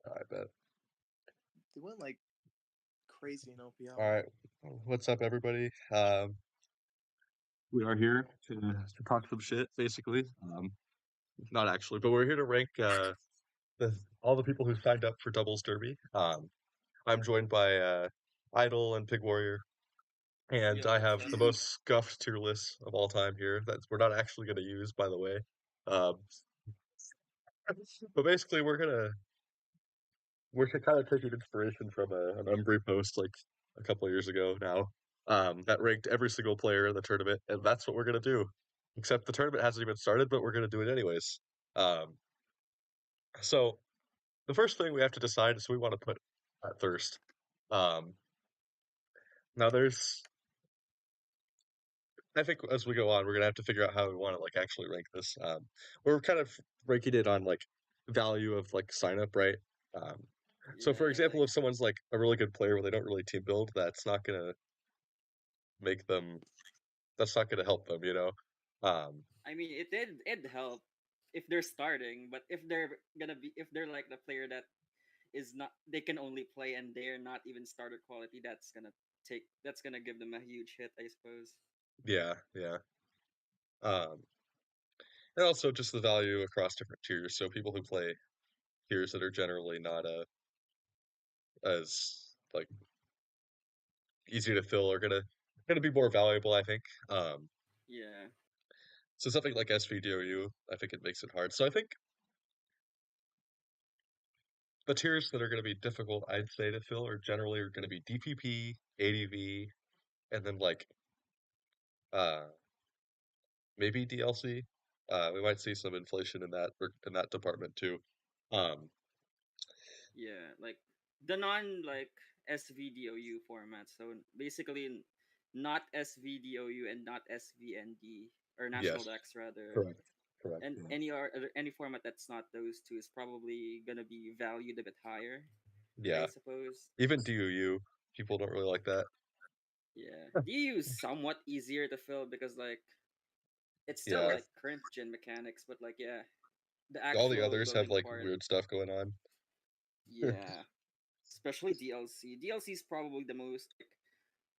I bet. They went like crazy in All OPL. right. What's up, everybody? We are here to talk some shit, basically. Not actually, but we're here to rank all the people who signed up for Doubles Derby. I'm joined by Idol and Pig Warrior, and Yo, I what's have up? the most scuffed tier list of all time here that we're not actually going to use, by the way. Um, but basically, we're kind of taking inspiration from an Umbry post like a couple of years ago now, that ranked every single player in the tournament, and that's what we're gonna do. Except the tournament hasn't even started, but we're gonna do it anyways. Um, so the first thing we have to decide is who we want to put at first. Um, now I think as we go on, we're gonna have to figure out how we want to like actually rank this. We're kind of ranking it on like value of like sign up, right? Um, so for Yeah, example, like if someone's like a really good player where they don't really team build, that's not gonna make them that's not gonna help them, you know? Um, I mean, it'd help if they're starting, but if they're like the player that is not they can only play and they're not even starter quality, that's gonna give them a huge hit, I suppose. yeah, yeah. Um, and also just the value across different tiers. So people who play tiers that are generally not as like easy to fill are gonna be more valuable, I think. Yeah, So something like SVDOU, I think it makes it hard. So I think the tiers that are gonna be difficult, I'd say, to fill are gonna be DPP, ADV, and then like uh maybe DLC. We might see some inflation in that department too. Um, yeah, like the non like SVDOU format. So basically, not SVDOU and not SVND or National yes, Dex rather. correct, correct. And Yeah, any format that's not those two is probably gonna be valued a bit higher, I yeah. suppose. Even DUU, people don't really like that. Yeah, DU is somewhat easier to fill because like it's still Yeah, like current gen mechanics, but like yeah, the all the actual others have building like part, weird stuff going on. yeah, especially DLC. DLC is probably the most like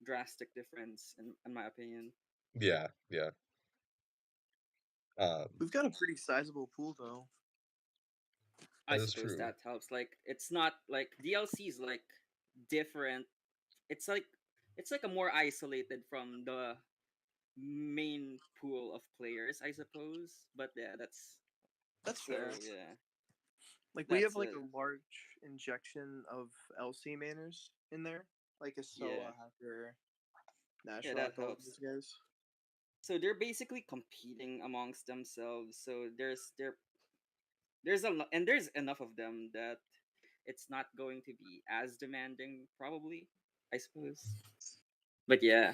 drastic difference in my opinion. Yeah, yeah. Um, We've got a pretty sizable pool though. I that is suppose true. that helps. Like it's not like DLC is like different. It's like it's like a more isolated from the main pool of players, I suppose. But yeah, that's That's so fair. yeah, Like we have that's like it. a large injection of LC mainers in there, like a Yeah, Soa Hacker, yeah, Nashrock, that all of helps. those guys. So they're basically competing amongst themselves. So there's enough of them that it's not going to be as demanding, probably. I suppose. But yeah,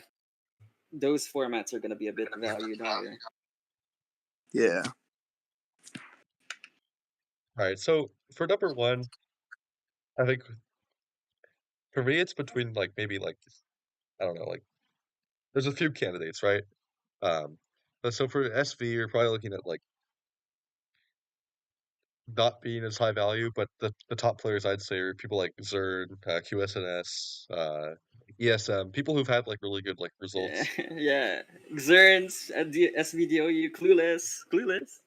those formats are gonna be a bit valued higher. Yeah. All right, so for number one, I think for me it's between like maybe like I don't know, like there's a few candidates, right? But so for SV, you're probably looking at like not being as high value, but the top players I'd say are people like Zern, QSNS, ESM, people who've had like really good like Yeah, results. yeah. Xerns, SVDO, you clueless, clueless.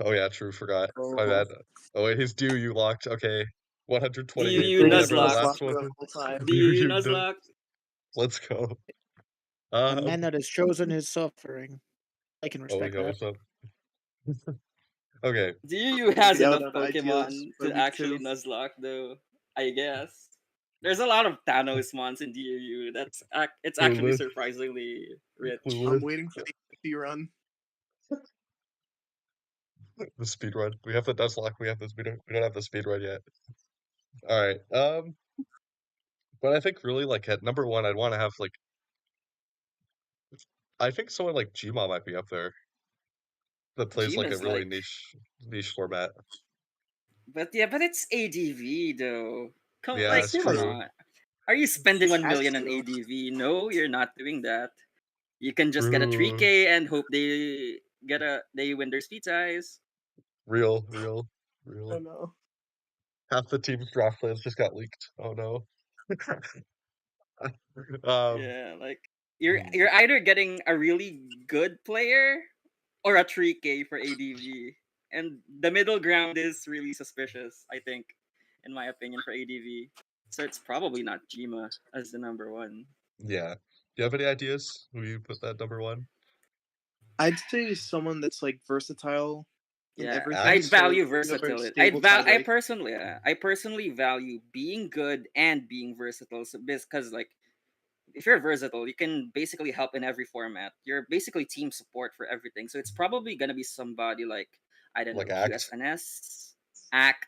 Oh yeah, true, forgot. My Oh, bad. Oh wait, his due you locked. Okay. 128, DUU or staying whatever the Nuzlocke, last Nuzlocke one the is. whole time. Do DUU you know? Nuzlocke. Let's go. A man Um, that has chosen his suffering. I can oh, respect yo, that. what's up? Okay. DUU Gonna has be out enough on ITOs Pokemon by to week actually 2. Nuzlocke, though. I guess. There's a lot of Thanos mons in DUU. It's actually Clueless. surprisingly rich. I'm Clueless. waiting for the FP run. The speed run. We have the Nuzlocke. We don't have the speed run yet. All right. But I think really like at number one, I'd want to have like I think someone like Gma might be up there that plays like a Jima's really like, niche format. but yeah, but it's ADV though. Yeah, Like, it's come true. on. Are you spending 1 million That's on true. ADV? No, you're not doing that. You can just get a True. 3K and hope they win their speed size. Real, real, real. I know. half the team's draft plans just got leaked. Oh no. um, Yeah, like you're either getting a really good player or a 3K for ADV. And the middle ground is really suspicious, I think, in my opinion, for ADV. So it's probably not Jima as the number one. yeah. Do you have any ideas who you put that number one? I'd say someone that's like versatile in Yeah, everything. I'd Axe? So value you have a versatility. stable tiebreak. I personally value being good and being versatile. So because like if you're versatile, you can basically help in every format. You're basically team support for everything. So it's probably gonna be somebody like I don't Like know Act? QSNS, Act,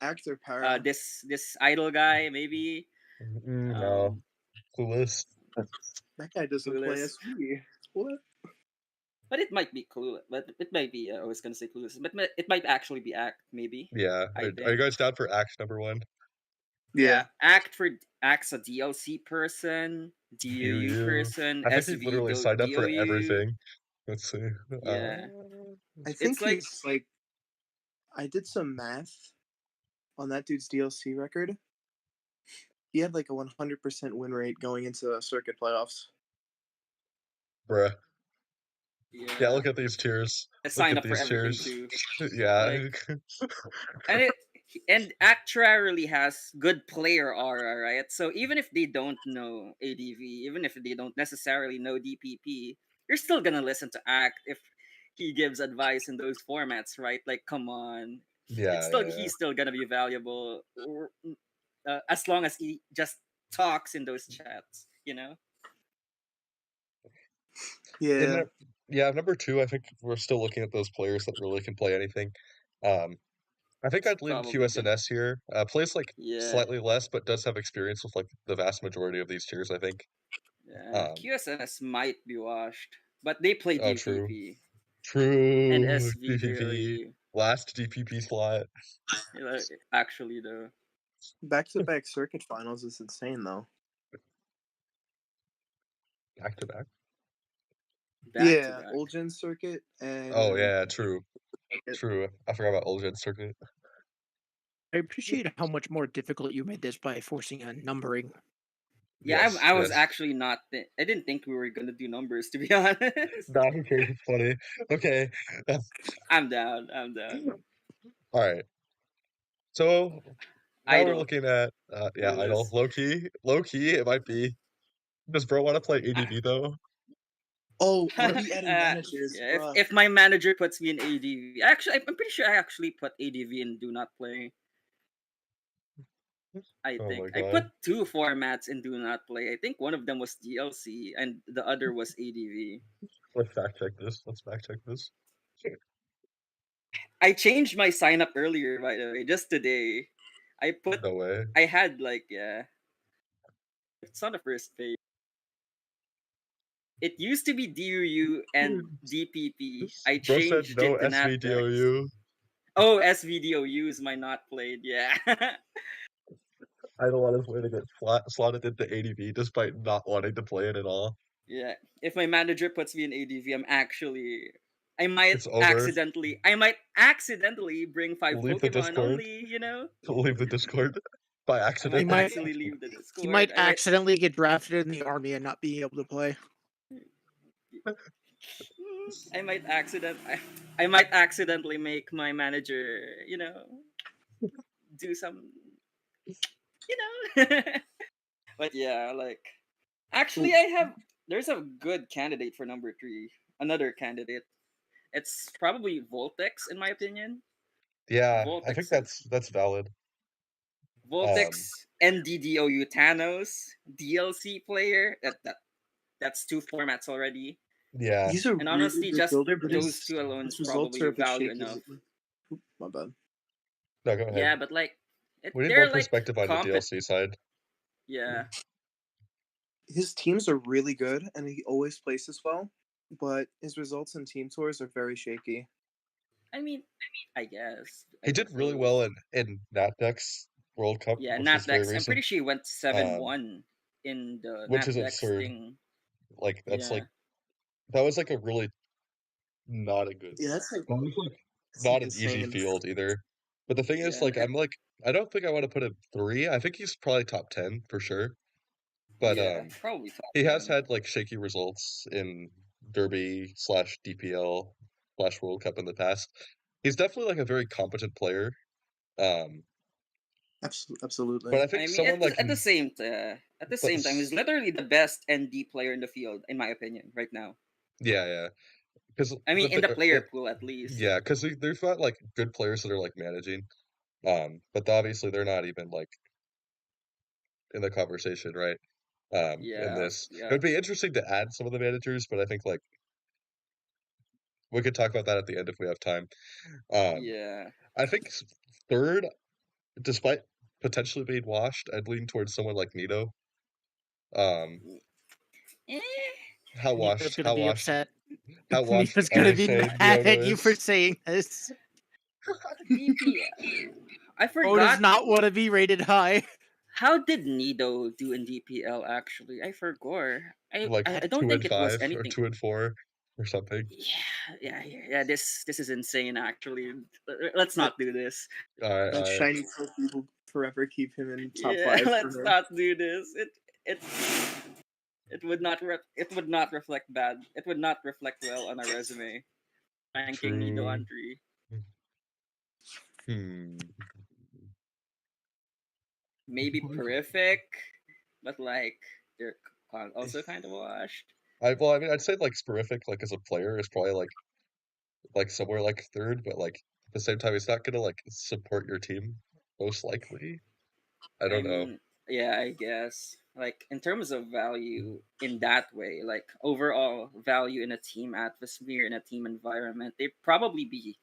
Actor para. this idol guy maybe, No. um, Clueless? That guy doesn't play Clueless. SV. What? But it might be Clueless. But it might be. I was gonna say Clueless, but it might actually be Act. Maybe. Yeah. I Are you think. guys down for Act number one? Yeah, Yeah. Act's a DLC person, DUU You. person, I think he SV literally signed up for DOU. everything. Let's see. Yeah, I it's think like he's like. I did some math on that dude's DLC record. He had like a 100% win rate going into circuit playoffs. Bruh. Yeah, yeah, look at these tiers. I Look sign at up for these everything tiers. too. Yeah. Like and it and actually has good player aura, right? So even if they don't know ADV, even if they don't necessarily know DPP, you're still gonna listen to Act if he gives advice in those formats, right? Like, come on, Yeah, yeah, yeah. he's still gonna be valuable, as long as he just talks in those chats, you know? In Yeah. there, yeah, number two, I think we're still looking at those players that really can play anything. Um, I think It's I'd lean probably good. QSNS here. Plays like Yeah, slightly less, but does have experience with like the vast majority of these tiers, I think. yeah. Um, QSNS might be washed, but they play oh, true. DPP and True. DPP. SVDOU. Last DPP slot. Yeah, actually, though, Back to back circuit finals is insane though. Back to back. back to Yeah, back. Ulgen circuit Oh, and yeah, true. circuit. True. I forgot about Ulgen Circuit. I appreciate how much more difficult you made this by forcing a numbering. Yeah, Yes, I was yes. actually not. I didn't think we were gonna do numbers, to be honest. Nah, who cares? It's funny. Okay. I'm down. I'm down. All right. So now we're Idol, looking at yeah, Idol. clueless. Low key, it might be. Does bro want to play I, ADV though? Oh, are we adding managers? yeah, Bruh. if my manager puts me in ADV, actually, I'm pretty sure I actually put ADV in Do Not Play. I Oh think my I put god. two formats in Do Not Play. I think one of them was DLC and the other was ADV. Let's fact check this. Let's fact check this. I changed my sign up earlier, by the way, just today. No way. I had like, yeah, it's on the first page. It used to be DUU and DPP. I Bro said changed no it to NatDex. SVDOU. Oh, SVDOU is my not played, yeah. Idol on his way to get slotted into ADV despite not wanting to play it at all. Yeah. If my manager puts me in ADV, It's over. I might accidentally bring five Leave the Pokemon Discord. only, you know? Leave the Discord by I accident. might He might accidentally leave the he Discord. might accidentally get drafted in the army and not be able to play. I might I might accidentally make my manager, do some, you know. But yeah, like actually there's a good candidate for number 3. Another candidate. It's probably Voltex in my opinion. Yeah, I think Voltex is that's valid. Um, Voltex NDDOU Thanos DLC player. That's two formats already. yeah. He's a And really honestly, good just builder, but those two alone his is results are probably a bit value shaky enough. lately. Oop, my bad. No, go ahead. Yeah, but like We need more they're like perspective on the DLC side. Yeah. His teams are really good, and he always places well, but his results in team tours are very shaky. I mean, I guess. I He did really well suppose. in NatDex World Cup, Yeah, which was very NatDex. I'm pretty recent. sure he went 7-1 in the Which is NatDex absurd. thing. Like that's Yeah. like that was like a really not a good Yeah, that's like that was like that's not like an easy insane. field either. But the thing is, Yeah. like I'm like I don't think I want to put him 3. I think he's probably top 10 for sure. But Yeah, probably top he has 10. had like shaky results in Derby slash DPL slash World Cup in the past. He's definitely like a very competent player. Um, Absolutely. but I think I mean, someone like at the same time, he's literally the best ND player in the field, in my opinion, right now. yeah, because I mean, in the player pool at least. yeah, because there's not like good players that are like managing. But obviously they're not even like in the conversation, right? In Yeah, this, it yeah, would be interesting to add some of the managers, but I think like we could talk about that at the end if we have time. Um, yeah. I think third, despite potentially being washed, I'd lean towards someone like Nito. Um, Eh, how Nito's washed? gonna How be washed? upset. How washed Nito's are gonna we be saying mad at Diogo you for is? saying this. DPL. I Bro does forgot. not want to be rated high. How did Nido do in DPL actually? I forgot. Like I don't two think and it was five or anything. 2 and 4 or something. Yeah. This is insane. Actually, let's That not do this. All right, that shiny trophy will forever keep him in top Yeah, 5 for let's her. not do this. It it would not it would not reflect bad. It would not reflect well on a resume. Ranking Nido true. on 3. Hmm. Maybe Perific, but like they're also kind of washed. I mean, I'd say like Sporific, like as a player, is probably like somewhere like third, but like at the same time, he's not gonna like support your team most likely. I I don't know. mean, yeah, I guess. Like in terms of value in that way, like overall value in a team atmosphere, in a team environment, they'd probably be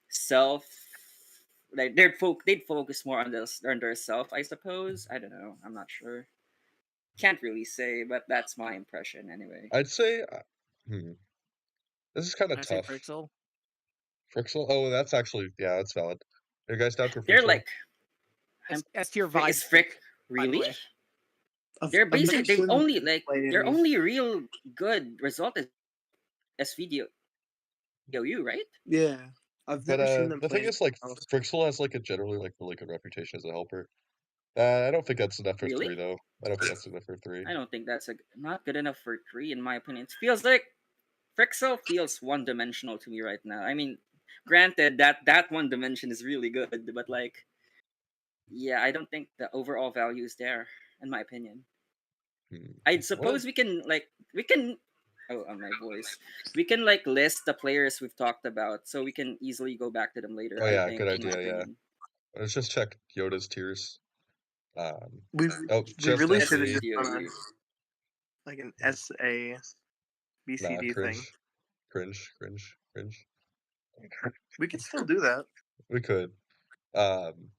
self like they'd focus more on their self, I suppose. I don't know. I'm not sure. Can't really say, but that's my impression anyway. I'd say, hmm, this is kind of I say tough. Frixel. Frixel. Oh, that's actually that's valid. Are you guys down for They're Frixel? like I'm S tier vibe is pick, Frick by the really? way. I've never They've seen them only like play their any. only real good result is SVDOU, right? Yeah, I've But never seen them the play thing anything is, like else. Frixel has like a generally like really good reputation as a helper. I don't think that's enough for Really? 3 though. I don't think that's enough for 3. I don't think that's not good enough for 3 in my opinion. It feels like Frixel feels one dimensional to me right now. I mean, granted that one dimension is really good, but like yeah, I don't think the overall value is there in my opinion. Hmm. I'd What? suppose we can oh on my voice. We can like list the players we've talked about so we can easily go back to them later, Oh I yeah, think, good in my idea. Yeah, opinion. let's just check Yoda's tiers. We Oh, we just really should have SV. just done SVDOU. like an SA Nah, BCD thing. cringe. We could still do that. We could. Um,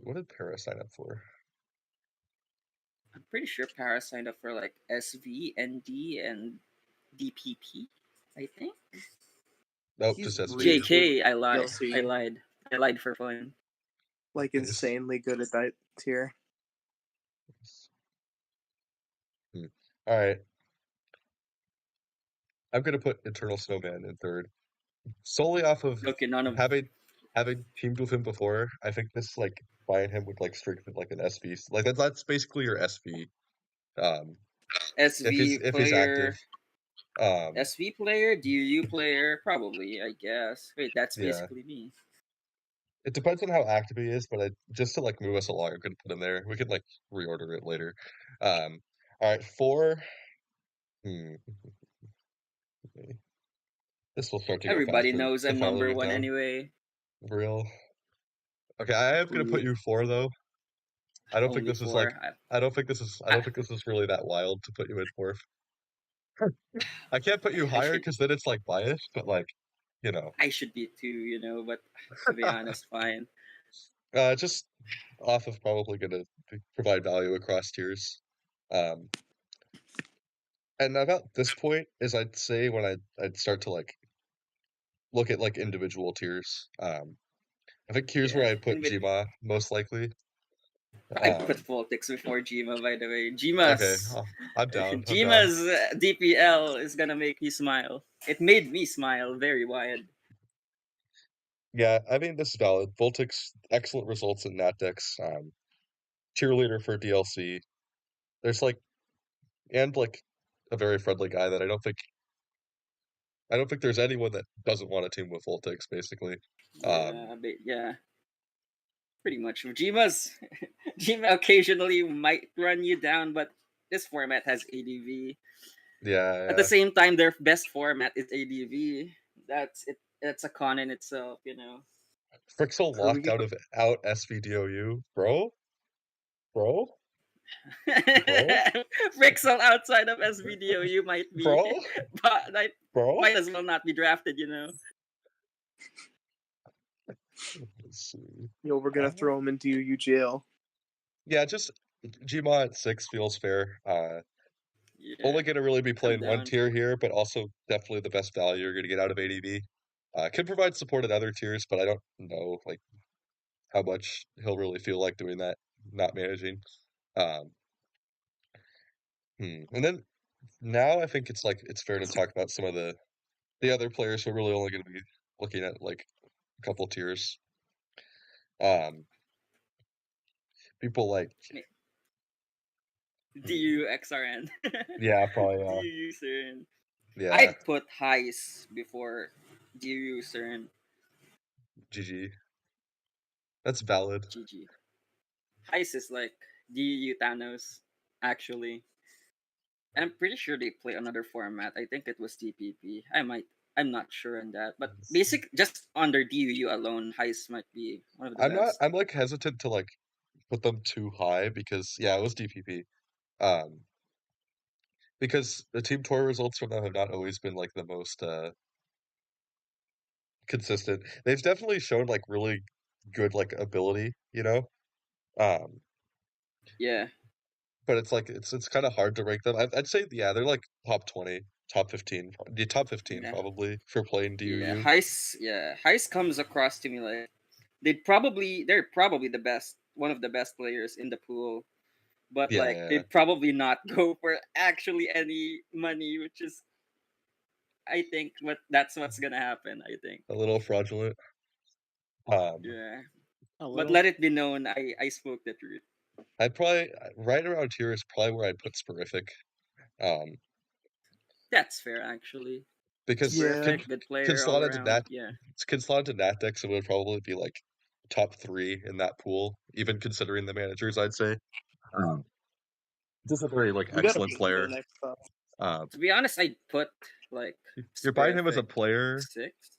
what did Para sign up for? I'm pretty sure Para signed up for like SV, ND, and DPP, I think. Nope, He's just SV. really good JK, I lied. DLC. I lied for fun. Like Nice. insanely good at that tier. All right, I'm gonna put Eternal Snowman in third, solely off of Okay, none of having teamed with him before. I think this like buying him would like strengthen like an SV. Like that's basically your SV. Um, SV if he's active. player, Um, SV player, DU player, probably, I guess. Wait, that's yeah. basically me. It depends on how active he is, but just to like move us along, I'm gonna put him there. We could like reorder it later. Um, all right, 4. Hmm. This will start to go Everybody faster knows the I'm farther number we get one down. anyway. Real. Okay, I am gonna put Ooh. you 4 though. I don't think Only this is like. four. I don't think this is really that wild to put you in fourth. I can't put you I higher should because then it's like biased, but like, you know, I should be too, but to be honest, fine. just off of probably gonna provide value across tiers. Um, and about this point is I'd say when I'd start to like look at like individual tiers. I think here's where Yeah. I'd put And with Gma most likely. I put Um, Voltix before Jima, by the way. okay, I'm down. I'm down. Jima's DPL is gonna make you smile. It made me smile very wide. Yeah, I mean, this is valid. Voltic's excellent results in Nat decks. Cheerleader for DLC. There's like, and like a very friendly guy that I don't think there's anyone that doesn't want to team with Voltix, basically. Yeah, but yeah, pretty much. Jima's Jima occasionally might run you down, but this format has ADV. Yeah, At the yeah. same time, their best format is ADV. That's it. That's a con in itself, you know. Frixel Or we locked could out go of out SVDOU, bro, bro, Frixel outside of SVDO, you might be, bro, but I bro. might as well not be drafted, you know. Let's see. we're gonna throw him into UU jail. Yeah, just Gmod at 6 feels fair. Yeah, Only going to really be I'm playing one down. tier here, but also definitely the best value you're going to get out of ADV. Can provide support at other tiers, but I don't know like how much he'll really feel like doing that, not managing. Um, And then now I think it's like it's fair to talk about some of the other players who are really only going to be looking at like a couple tiers. Um, People like DU XRN. yeah, probably DU CERN. yeah, I'd put Heist before DU CERN. GG. That's valid. GG. Heist is like DU Thanos, actually. And I'm pretty sure they play another format. I think it was TPP. I'm not sure on that. But just under DU I'm might be one of the I'm not. best. I'm like hesitant to like put them too high because yeah, it was DPP. Um, because the team tour results from them have not always been like the most consistent. They've definitely shown like really good like ability, you know. Um, Yeah. but it's like it's kind of hard to rank them. I'd say yeah, they're like top 20, top 15, the top 15 Yeah. probably for playing Yeah. DUU. Heist comes across to me like they're probably the best one of the best players in the pool. But Yeah, like yeah, yeah. they'd probably not go for actually any money, which is I think that's what's gonna happen, I think. A little fraudulent. Um, Yeah. A But little. let it be known I spoke the truth. I'd probably right around here is probably where I'd put Sporific. Um, That's fair actually. because Yeah. Terrific, good player all slot into around. Nat Yeah. can slot into Nat decks, it would probably be like top 3 in that pool, even considering the managers. I'd say. Um, just a very like We gotta excellent put him player. in next up. To be honest, I'd put like You're buying him as a Sperific player. sixth.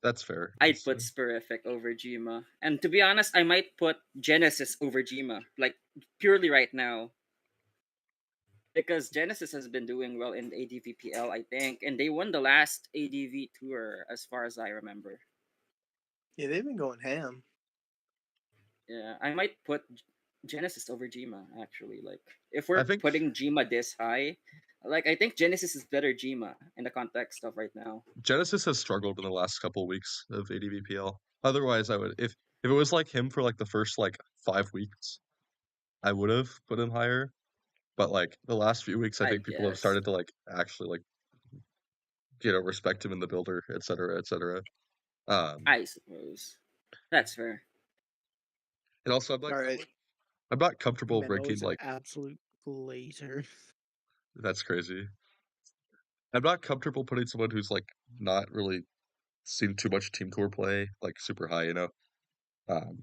That's fair. I'd put Sperific over Jima. And to be honest, I might put Genesis over Jima. Like purely right now. Because Genesis has been doing well in ADVPL, I think, and they won the last ADV tour as far as I remember. Yeah, they've been going ham. Yeah, I might put Genesis over Jima actually. Like if I we're think putting Jima this high, like I think Genesis is better Jima in the context of right now. Genesis has struggled in the last couple weeks of ADVPL. Otherwise, I would if it was like him for like the first like 5 weeks, I would have put him higher. But like the last few weeks, I I think people have guess. started to like actually like respect him in the builder, etc., etc. I suppose. That's fair. And also, All right. I'm not comfortable Menno ranking is an like absolute glazer. that's crazy. I'm not comfortable putting someone who's like not really seen too much team tour play like super high, um,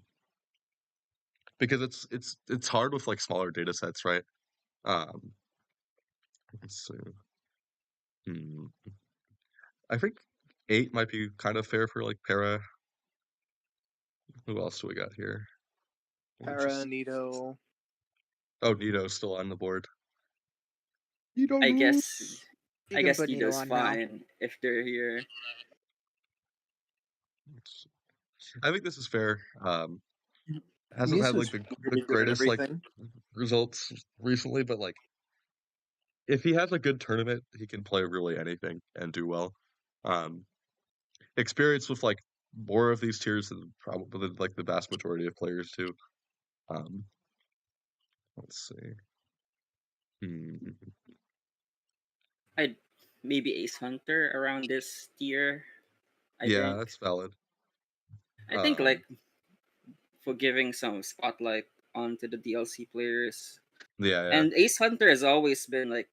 because it's hard with like smaller data sets, right? Um, let's see. Hmm. I think 8 might be kind of fair for like Para. Who else do we got here? Let me Para, just. Nito. Oh, Nito's still on the board. I Nito. guess You I can guess put Nito Nido's on now. fine if they're here. I think this is fair. Hasn't He's had like just the really good at greatest like everything. results recently, but like if he has a good tournament, he can play really anything and do well. Um, Experience with like more of these tiers than probably like the vast majority of players too. Um, let's see. Hmm. I'd maybe Ace Hunter around this tier, I Yeah, think. that's valid. I think like for giving some spotlight onto the DLC players. yeah. And Ace Hunter has always been like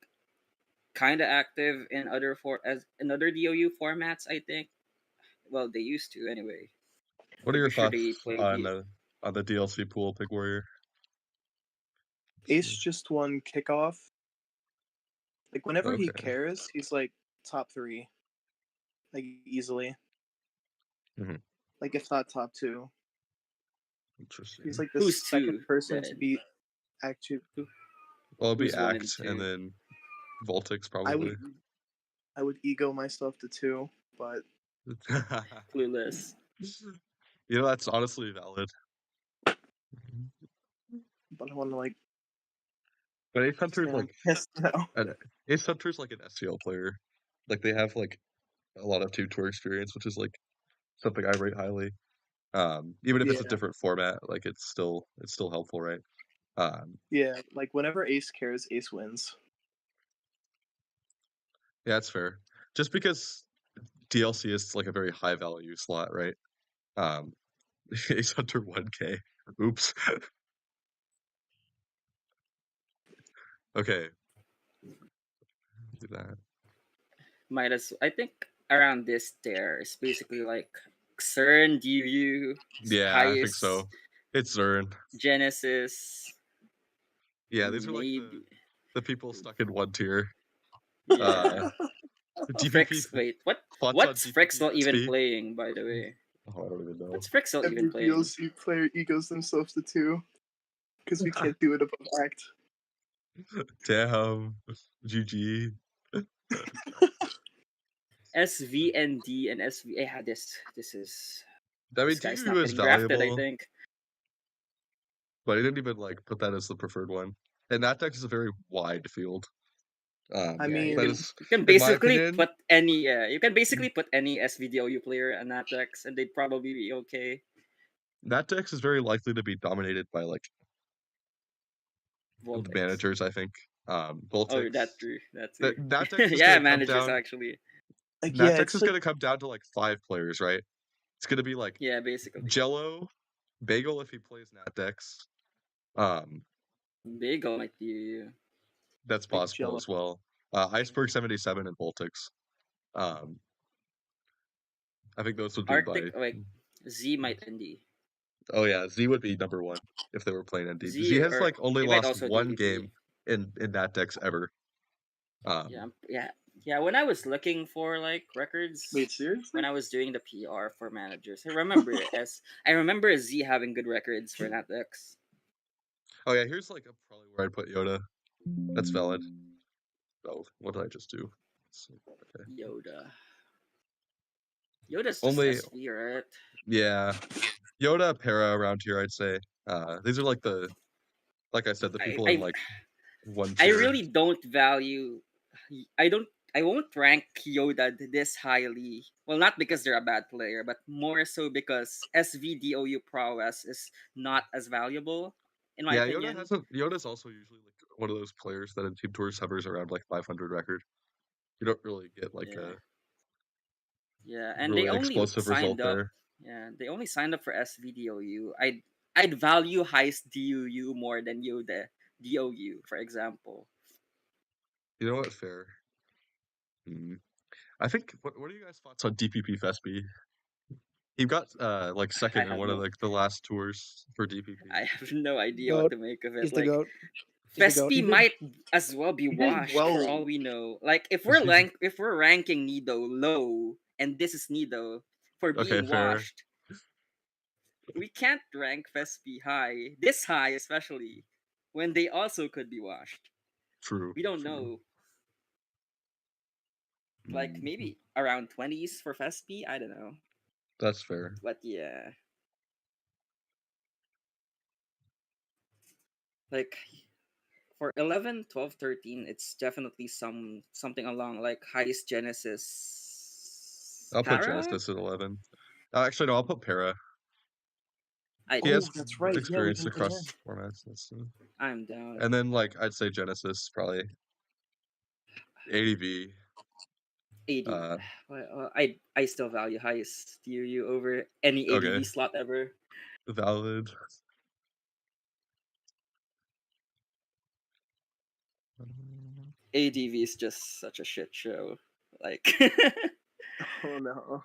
kind of active in other DOU formats. I think. Well, they used to anyway. What are your Pretty sure thoughts they play on the DLC pool, Pig Warrior? Ace just won kickoff. Like whenever he Okay. cares, he's like top 3, like easily. Mhm. Like if not top 2. Interesting. He's like the Who's second 2? person to Then beat Actu. Well, it'd be who's 1 and Act and 2? then Voltix I probably. would I would ego myself to 2, but Clueless. You know, that's honestly valid. I want to like But Ace Hunter's stand. like Yes, no. Ace Hunter's like an SCL player. Like they have like a lot of Team Tour experience, which is like something I rate highly. Even if it's a Yeah, different format, like it's still helpful, right? yeah. Like whenever Ace cares, Ace wins. Yeah, that's fair. Just because DLC is like a very high value slot, right? Um, Ace Hunter 1K. Oops. Okay. Do that. Might as I think around this there is basically like CERN, DU, Yeah, I think highest so. It's Zern. Genesis, Yeah, these are like maybe. the people stuck in one tier. Yeah. DPP Frix, wait, thoughts on what's DPP Frexel even SP? playing, by the way? Oh, I don't even know. What's Frexel even Every playing? DLC player egos themselves to 2 because we can't do it above Act. Damn. GG. SVND and SV. Yeah, this is I mean, this guy's DU not is getting drafted. I valuable, think. but I didn't even like put that as the preferred one. And that deck is a very wide field. I Yeah, mean, That is, you can in my basically opinion, put any you can basically put any SVDOU player in that decks and they'd probably be okay. that deck is very likely to be dominated by like the Voltex. managers. I think. Oh, Voltix. that true. That That too. that deck is Yeah, gonna come managers down. actually. like That yeah, deck it's is like gonna come down to like 5 players, right? It's gonna be like Yeah, basically. Jello, Bagel if he plays Nat decks. Um, Bagel might be that's like possible Jello. as well. Iceberg 77 and Voltix. Um, I think those would be Arctic. by. Oh, wait, Z might ND. Oh yeah, Z would be number 1 if they were playing ND. Z Z has or like only they might lost also one DVP. game in Nat decks ever. Yeah, yeah, yeah. When I was looking for like records, Wait, seriously? when I was doing the PR for managers, I remember Z having good records for NatX. Oh yeah, here's like probably where I'd put Yoda. That's valid. Oh, what did I just do? Okay. Yoda. Yoda's just Only SV, right? yeah, Yoda, Para around here, I'd say. These are like like I said, the I people in I like one I tier. really don't value. I don't. I won't rank Yoda this highly. Well, not because they're a bad player, but more so because SVDOU prowess is not as valuable, in my Yeah, Yoda opinion. hasn't. Yoda's also usually like one of those players that in Team Tours hovers around like 500 record. You don't really get like Yeah. a Yeah, and they really only explosive result signed up. there. Yeah, they only signed up for SVDOU. I'd value heist DUU more than Yoda DOU, for example. You know what? Fair. Hmm. I think. What are you guys' thoughts on DPP Fespi? He got like I second in have one of no like the last tours for DPP. I have no idea what Goat. to make of He's it. the Like goat. He's the goat. He Fespi did might as well be he did washed for well. all we know. Like if we're ranking Nido low and this is Nido for Okay, being fair. washed, we can't rank Fespi high. This high especially when they also could be washed. True. We don't True. know. Like Mm, maybe around 20s for Fespi, I don't know. that's fair. But yeah. Like for 11, 12, 13, it's definitely something along like highest Genesis I'll put Para. Genesis at 11. Actually, no, I'll put Para. I He Oh, has do. that's right. Yeah, we experience didn't put him in. across formats. I'm down. And then like I'd say Genesis probably ADV. AD. Uh, Well, I still value highest DOU over any okay, ADV slot ever. valid. ADV is just such a shit show. Like Oh no.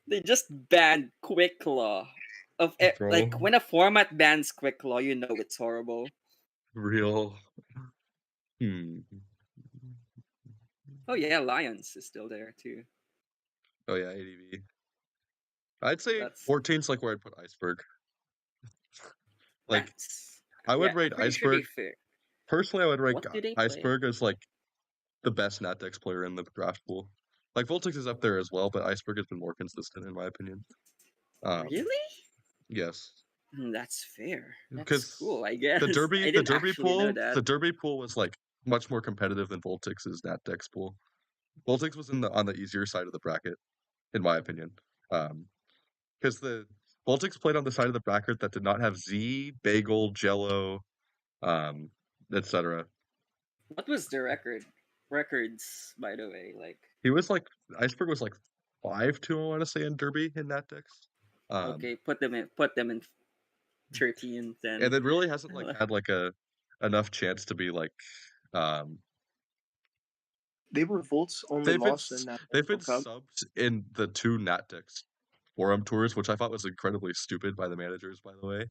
they just banned Quick Claw. Bro, Like when a format bans Quick Claw, you know it's horrible. real. Hmm. Oh yeah, Lions is still there too. Oh yeah, ADV. I'd say That's 14's like where I'd put Iceberg. Like that's I yeah. would rate I'm pretty sure they Iceberg fair. personally. I would rank What do they play? Iceberg as like the best Natdex player in the draft pool. Like Voltix is up there as well, but Iceberg has been more consistent in my opinion. Um, Really? yes, That's fair. That's because cool. I guess I The didn't Derby actually know pool, that. the Derby pool was like much more competitive than Voltix's Natdex pool. Voltix was on the easier side of the bracket, in my opinion. Because the Voltix played on the side of the bracket that did not have Z, Bagel, Jello, um, etc. What was the records, by the way? Like, He was like Iceberg was like 5-2, I want to say, in Derby in Natdex. okay, put them in 13, And then. it really hasn't like had like a enough chance to be like um They were Volt's only they've been loss in that they've been World Cup. subbed in the two Natdex forum tours, which I thought was incredibly stupid by the managers, by the way.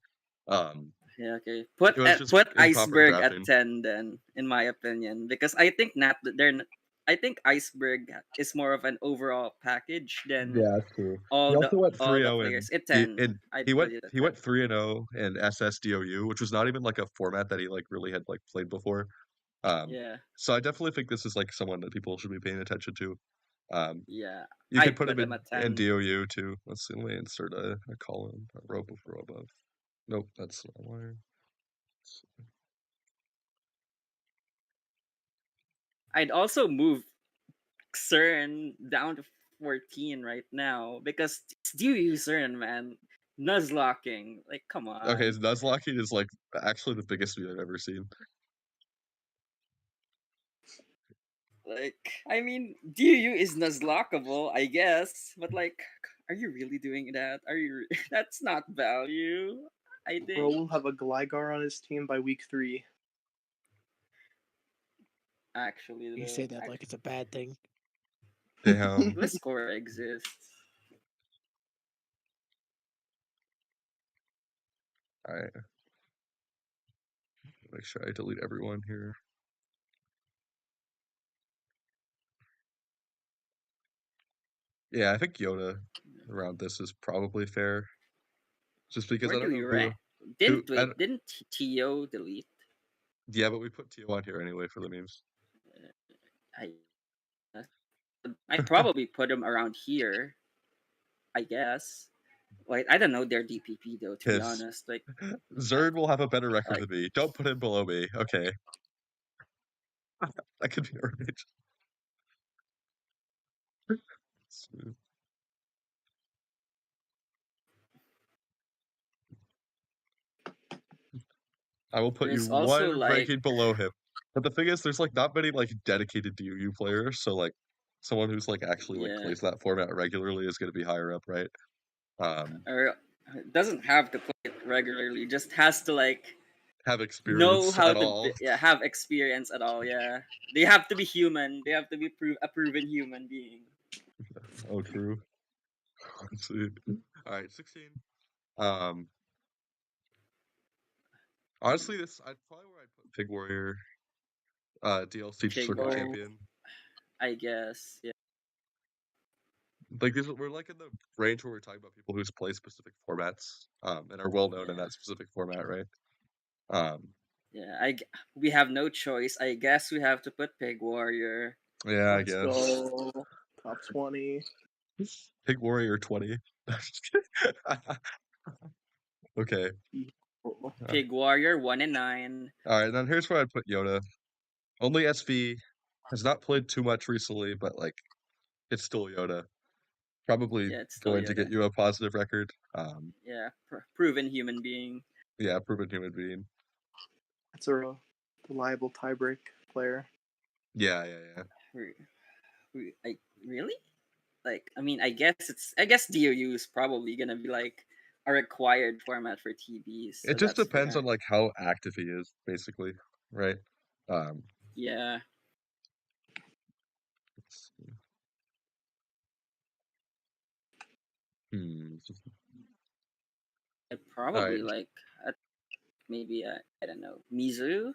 Um Yeah, okay. it was just Put improper Iceberg at drafting. 10 then, in my opinion, because I think Iceberg is more of an overall package than Yeah, that's true. He also went all the 3-0 players. At he 10, and I'd he put went it at he 10. went 3-0 in SSDOU, which was not even like a format that he like really had like played before. Yeah, So I definitely think this is like someone that people should be paying attention to. Um, yeah. you could I'd put put him him at in 10. DOU too. Let's see, let me insert a column, a row before above. Nope, that's not wire. I'd also move CERN down to 14 right now because it's DU CERN, man. Nuzlocking. Like, come Okay, on. Nuzlocking is like actually the biggest view I've ever seen. Like, I mean, DU is Nuzlockable, I guess, but like, are you really doing that? That's not value, I Bro think. will have a Gligar on his team by week 3. Actually, You say that like it's a bad thing. Damn. Gliscor exists. Alright, make sure I delete everyone here. Yeah, I think Yoda around this is probably fair. Just because Where I don't do know you rank? who Didn't Tio delete? yeah, but we put Tio on here anyway for the memes. I I probably put him around here, I guess. Wait, I don't know their DPP though, to be Piss. honest. Like, Zerd will have a better record like than me. Don't put him below me. Okay. That could be right. I will put you there's also one like ranking below him. But the thing is, there's like not many like dedicated DUU players, so like someone who's like actually like yeah, plays that format regularly is going to be higher up, right? or doesn't have to play it regularly, just has to like Have know experience how at to all. yeah, have experience at all. Yeah, they have to be human. They have to be a proven human being. Oh, true. Let's see. All right, 16. Um, honestly, this I'd probably where I'd put Pig Warrior, DLC Pig Circuit War, Oh, Champion. I guess. Yeah, Like this, we're like in the range where we're talking about people who play specific formats, and are well known in yeah, that specific format, right? Um, yeah. We have no choice. I guess we have to put Pig Warrior. yeah, I let's guess. go. Top 20. Pig Warrior 20. Okay. Oh, Pig Warrior 1 and 9. All right, then here's where I'd put Yoda. Only SV has not played too much recently, but like it's still Yoda. Probably Yeah, it's still going to get Yoda. you a positive record. Yeah, proven human being. Yeah, proven human being. that's a reliable tiebreak player. Yeah, yeah, yeah. We, Really? Like, I mean, I guess DOU is probably gonna be like a required format for TBs, It so just that's depends fair. on like how active he is, basically, right? Um, Yeah, let's see. Hmm. I'd All right. probably like maybe I don't know, Mizu.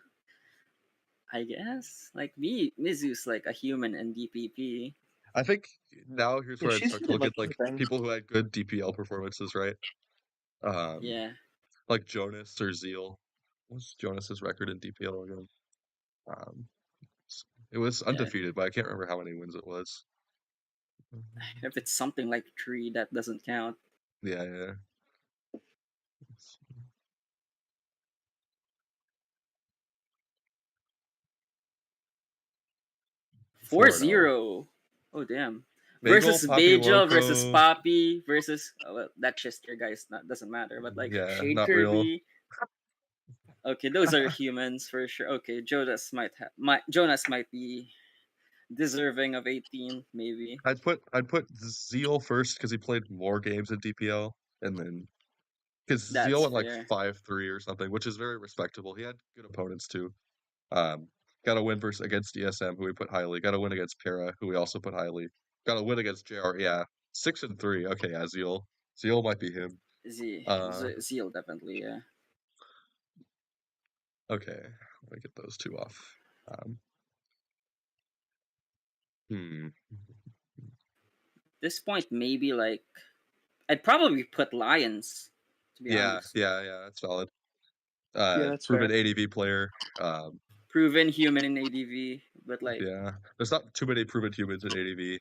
I guess like Mizu's like a human in DPP. I think now here's Yeah, where I'd she's start to been in look at like like everything. people who had good DPL performances, right? Um, Yeah, like Jonas or Zeal. What's Jonas's record in DPL again? Um, it was yeah. undefeated, but I can't remember how many wins it was. If it's something like 3, that doesn't count. Yeah, yeah. Four 4-0. zero. Oh damn. Bagel, Versus Poppy Beja versus Loco. Poppy versus well, that just your guys not doesn't matter, but like Yeah, Shade not real. Kirby. Okay, those are humans for sure. Okay, Jonas might be deserving of 18, maybe. I'd put Zeal first because he played more games in DPL, and then because Zeal That's went like fair. 5-3 or something, which is very respectable. He had good opponents too. Um, got a win against DSM, who we put highly. Got a win against Para, who we also put highly. Got a win against JR. Yeah, 6-3. Okay, yeah, Zeal. Zeal might be him. Zeal definitely, yeah. Okay, let me get those two off. Um, hmm. This point maybe like I'd probably put Lions, to be Yeah, honest. yeah, yeah. That's valid. Yeah, that's Proven fair. ADV player. Proven human in ADV, but like Yeah, there's not too many proven humans in ADV.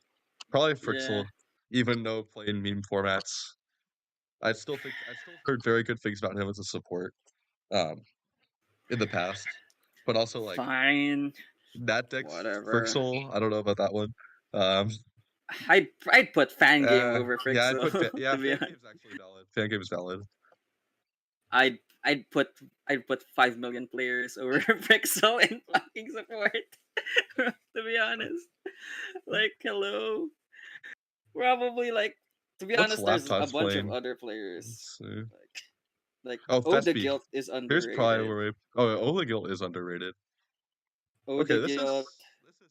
Probably yeah. Frixel, even though playing meme formats. I still heard very good things about him as a support. Um, in the past, but also like Fine. Natdex Whatever. Frixel. I don't know about that one. Um, I'd put fan game over yeah, Frixel, to be fan honest. game's actually valid. Fan game's valid. I'd I'd put I'd put 5 million players over Frixel in fucking support. To be honest. Like hello. Probably like to be What's honest, there's a laptops bunch of playing? other players. Let's see. Like Oh, Oh the Fespi. Guilt is Here's probably underrated. where we. Oh, Oligil is underrated. Oh the Okay, Guilt, this is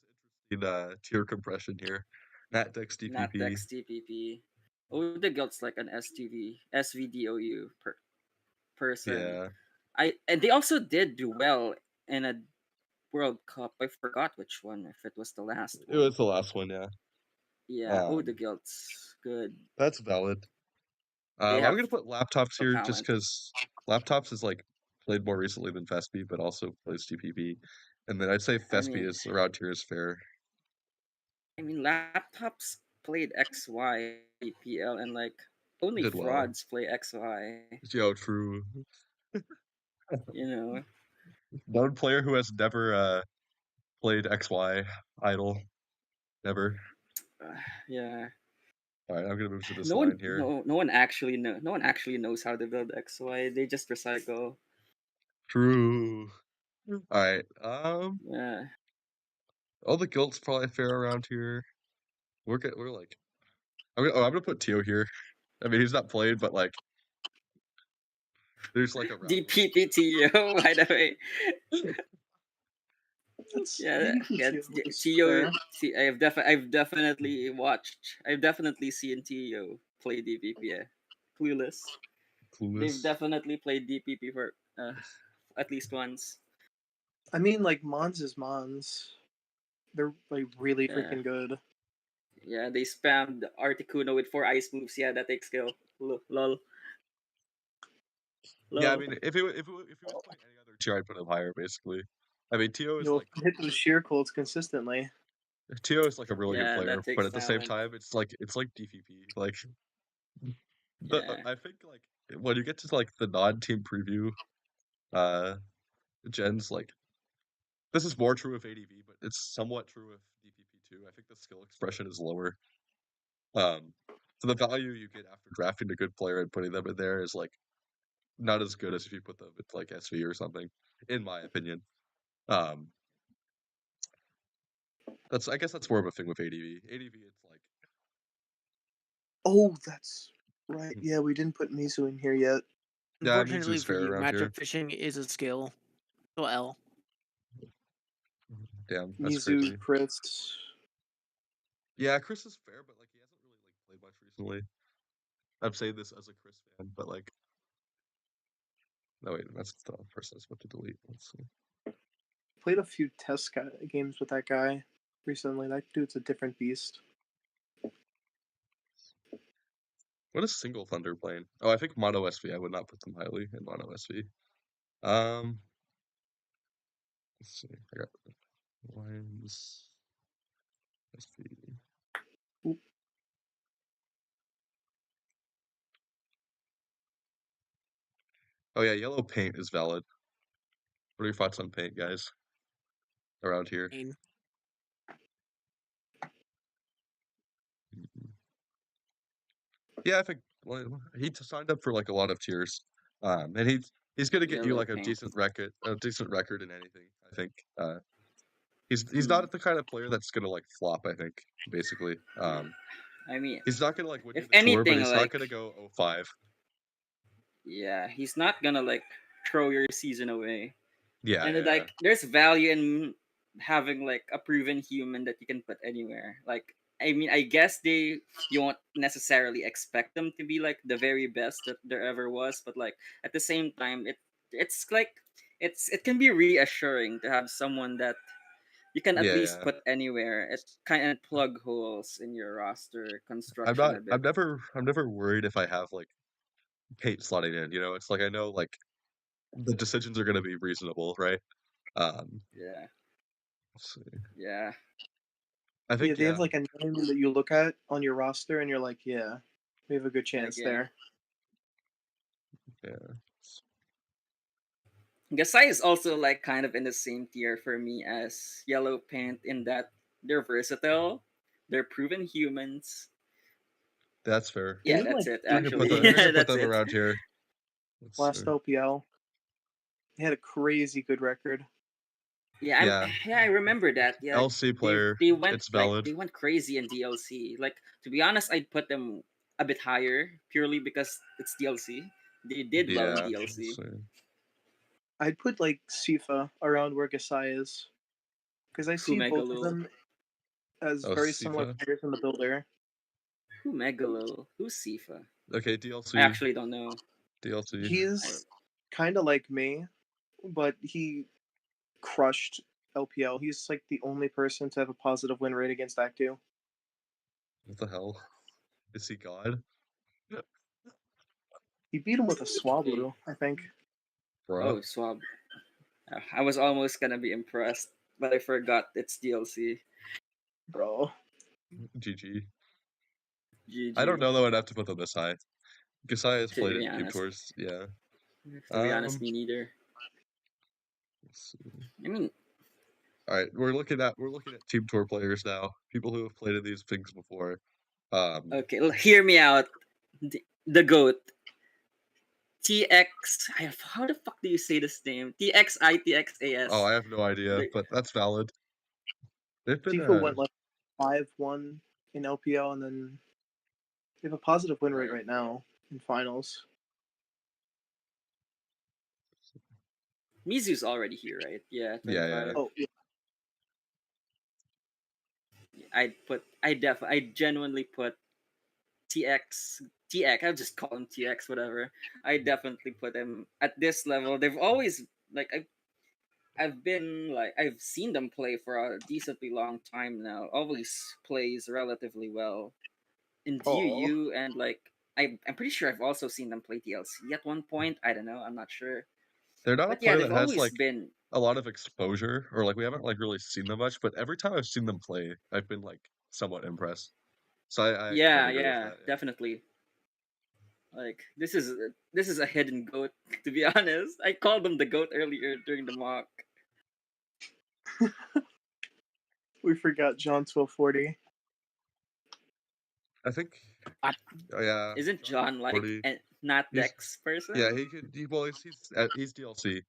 interesting. Tier compression here. Natdex not DPP. Dex TPP. Oh the Guilt's like an SVDOU person. Yeah, And they also did do well in a World Cup. I forgot which one, if it was the last it one. was the last one. Yeah. Yeah. Oh, the Um, Guilt's good. that's valid. They I'm have gonna put laptops the here just talent. because laptops is like played more recently than Fespi, but also plays TPP. And then I'd say I Fespi mean, is around here is fair. laptops played XY PL and like only Did well. frauds play XY. Yo, true. You know. One player who has never played XY idol. Never. Yeah. Alright, I'm gonna move to this No line one, here. no one actually knows how to build XY. They just recycle. True. Alright. Yeah. All the guilt's probably fair around here. We're like I'm gonna put Tio here. I mean he's not played, but like there's like around him. DPPTO, by the way. That's Yeah, yeah. DDPT is Tio, fair. I've definitely watched. I've definitely seen Tio play DPP. Yeah. Clueless. They've Clueless. definitely played DPP for at least once. I mean, like Mons is Mons. They're like really Yeah, freaking good. yeah. They spammed Articuno with 4 ice moves. Yeah, that takes skill. Lol, Yeah, I lol. mean if he was playing any other tier I'd put him higher basically. I mean You'll hit those sheer colds consistently. Tio is like a really good Yeah, player, that but takes at the same talent. time it's like DPP. Like Yeah, I think like when you get to like the non-team preview uh gens, like this is more true of ADV, but it's somewhat true of DPP too. I think the skill expression is lower. Um so the value you get after drafting a good player and putting them in there is like not as good as if you put them with like SV or something, in my opinion. Um I guess that's more of a thing with ADV. ADV, it's like Oh, that's right. Yeah, we didn't put Mizu in here yet. yeah, Unfortunately Mizu's for fair you, around here. matchup fishing is a skill. So L. Damn, that's Mizu, crazy. Chris. Yeah, Chris is fair, but like he hasn't really like played much recently. I'm saying this as a Chris fan, but like no wait, that's the person I was supposed to delete. Let's see. Played a few games with that guy recently. That dude's a different beast. What is Single Thunder playing? Oh, I think Mono SV. I would not put them highly in Mono SV. Let's see. I got Lions SV. Oop. Oh yeah, yellow paint is valid. What are your thoughts on paint, guys? Around here. Yeah, I think he signed up for like a lot of tiers, and he's gonna get you Yellow like a paint. decent record in anything. I think he's not the kind of player that's gonna like flop. I think basically, I mean, he's not gonna like win you if the tour, but anything, he's not like gonna go 0-5. yeah, he's not gonna like throw your season away. Yeah, And yeah, yeah. like there's value in having like a proven human that you can put anywhere. Like I mean, I guess you won't necessarily expect them to be like the very best that there ever was, but like at the same time, it's like it can be reassuring to have someone that you can at Yeah, least yeah. put anywhere. It kind of plug holes in your roster I'm construction not. a bit. I'm never worried if I have like paint slotting in. You know, it's like I know like the decisions are gonna be reasonable, right? Yeah, Let's see. yeah. I Yeah, think they have like a name that you look at on your roster, and you're like, yeah, we have a good Like, chance yeah. there. yeah. Gasai is also like kind of in the same tier for me as Yellow Paint in that they're versatile, they're proven humans. That's fair. They Yeah, didn't that's like it. I can put them. really I can put That's them it. around here. Let's last see. LPL. They had a crazy good record. Yeah, I remember that. Yeah, LC player. they went It's like valid. they went crazy in DLC. Like to be honest, I'd put them a bit higher purely because it's DLC. They did well in Yeah. DLC. Let's see. I'd put like Sifa around where Gasai is, because I see both of Megalul? them as Oh, very similar Sifa. players in the builder. Who Megalul? Who's Sifa? Okay, I DLC. actually don't know. DLC. He's kind of like me, but he crushed LPL. He's like the only person to have a positive win rate against Actu. What the hell? Is he God? He beat him with a Okay. Swablu, I think. Bruh. Oh, Swab. I was almost gonna be impressed, but I forgot it's DLC. Bro. GG. GG. I don't know though enough to put them this high. Gasai has To played be in Team honest, Tours. Yeah. me neither. Let's see. I mean, All right, we're looking at Team Tour players now. People who have played in these things before. okay, hear me out. The goat. TX. How the fuck do you say this name? TXITXAS. Oh, I have no idea, The, but that's valid. They've been Sifa went like 5-1 in LPL, and then they have a positive win rate right now in finals. Mizu's already here, right? Yeah, 25. yeah. Oh, yeah. I genuinely put TX. I'll just call him TX, whatever. I definitely put him at this level. They've always like I've seen them play for a decently long time now. Always plays relatively well in Oh. DUU, and like I'm pretty sure I've also seen them play DLC at one point. I don't know. I'm not sure. They're not a But yeah, player they've that has always like been. a lot of exposure, or like we haven't like really seen them much. But every time I've seen them play, I've been like somewhat impressed. So I kind of agree with that. Yeah. Definitely. Like this is a hidden goat. To be honest, I called them the goat earlier during the mock. We forgot John 1240. I think. What? Oh yeah. Isn't John like 40. not Dex person? Yeah, he could. He's DLC.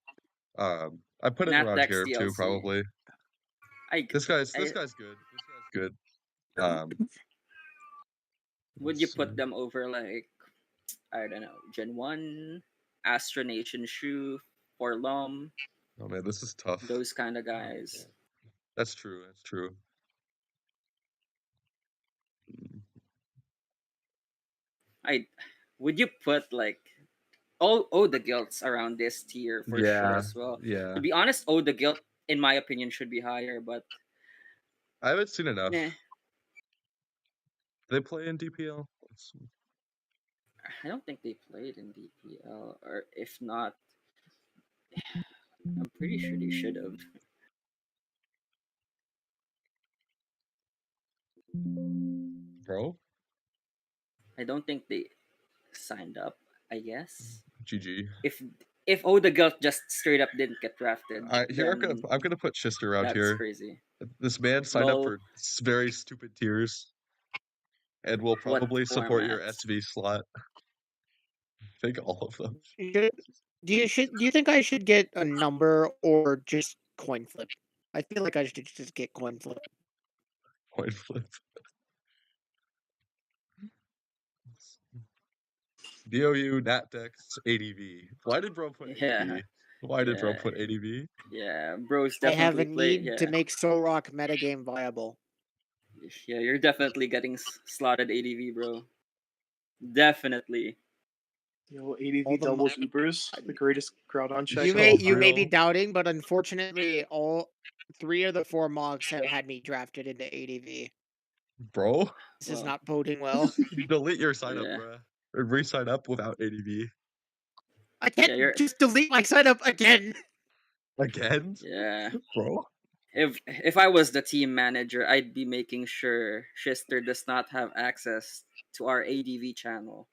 I put him Not around Dex here too, DLC. probably. This guy's good. good. Um, Would you put them over like I don't know, Gen 1, Astronation Shoe, Forlom, Oh man, this is tough. those kind of guys? That's true. That's true. Mm, I would you put like all the guilts around this tier for sure Yeah, as well. yeah. To be honest, oh the guilt in my opinion should be higher, but I haven't seen enough. eh, Do they play in DPL? I don't think they played in DPL, or if not, I'm pretty sure they should have. Bro, I don't think they signed up. I guess GG. if oh the guilt just straight up didn't get drafted, Here then I'm gonna put Shister around that's here. crazy. This man signed up Well, for very stupid tiers and will what probably support your formats? SV slot. I think all of them. Do you think I should get a number or just coin flip? I feel like I should just get coin flip. Coin flip. DOU, NatDex, ADV. Why did bro put Yeah, ADV? Why did bro yeah, put ADV? yeah. Bro's I have a definitely play. need to Yeah, make Soul Rock metagame viable. yeah. You're definitely getting slotted ADV, bro. Definitely. Yo, All ADV the doubles Ubers, the greatest crowd on check. So you may be real, doubting, but unfortunately, all 3 of the 4 mocks have had me drafted into ADV. bro. This is Well, not boding well. Delete your sign up, yeah, bruh. Or re-sign up without ADV. I yeah. can't just delete my setup again. Again? Yeah. Bro? If I was the team manager, I'd be making sure Shister does not have access to our ADV channel.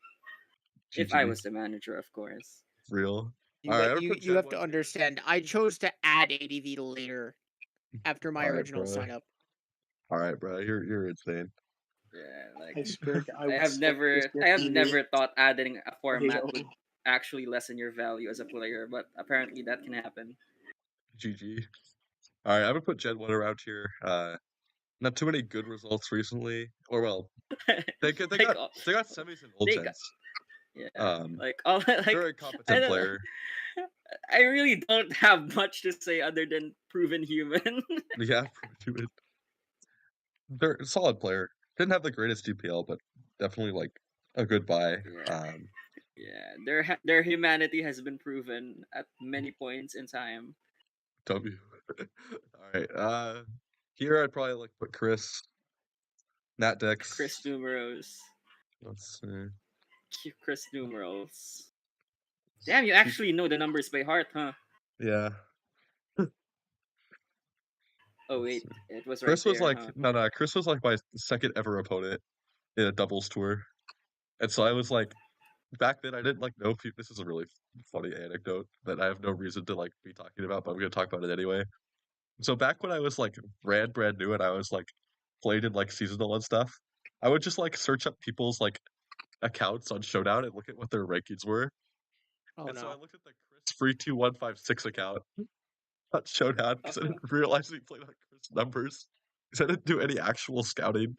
If I GG. was the manager, of course. Real. Alright, I'm But gonna put you Gen have 1 to here. understand, I chose to add ADV later after my Alright, original bro. sign up. Alright, bro. You're insane. Yeah, like I swear I would skip this I have ADV. never thought adding a format Yo, would actually lessen your value as a player, but apparently that can happen. GG. Alright, I'm gonna put Gen 1 around here. Not too many good results recently. Or well, they like got semis in old they got gens. yeah, like all Very like I competent don't player. I really don't have much to say other than proven human. Yeah, they're a solid player. Didn't have the greatest DPL, but definitely like a good buy. Yeah, yeah. Their humanity has been proven at many points in time. W. Alright. Here I'd probably like put Chris, Chris NatDex. numerals, Let's see. Chris numerals. Damn, you actually know the numbers by heart, huh? Yeah. Oh Let's wait, see. it was right Chris was there, like huh? no, Chris was like my second ever opponent in a doubles tour. And so I was like back then I didn't like know people. This is a really funny anecdote that I have no reason to like be talking about, but I'm gonna talk about it anyway. So back when I was like brand new and I was like played in like seasonal and stuff, I would just like search up people's like accounts on Showdown and look at what their rankings were. Oh And so I no. looked at the Chris Free 2156 account on Showdown because I didn't realize he played on Chris numbers. Because I didn't do any actual scouting.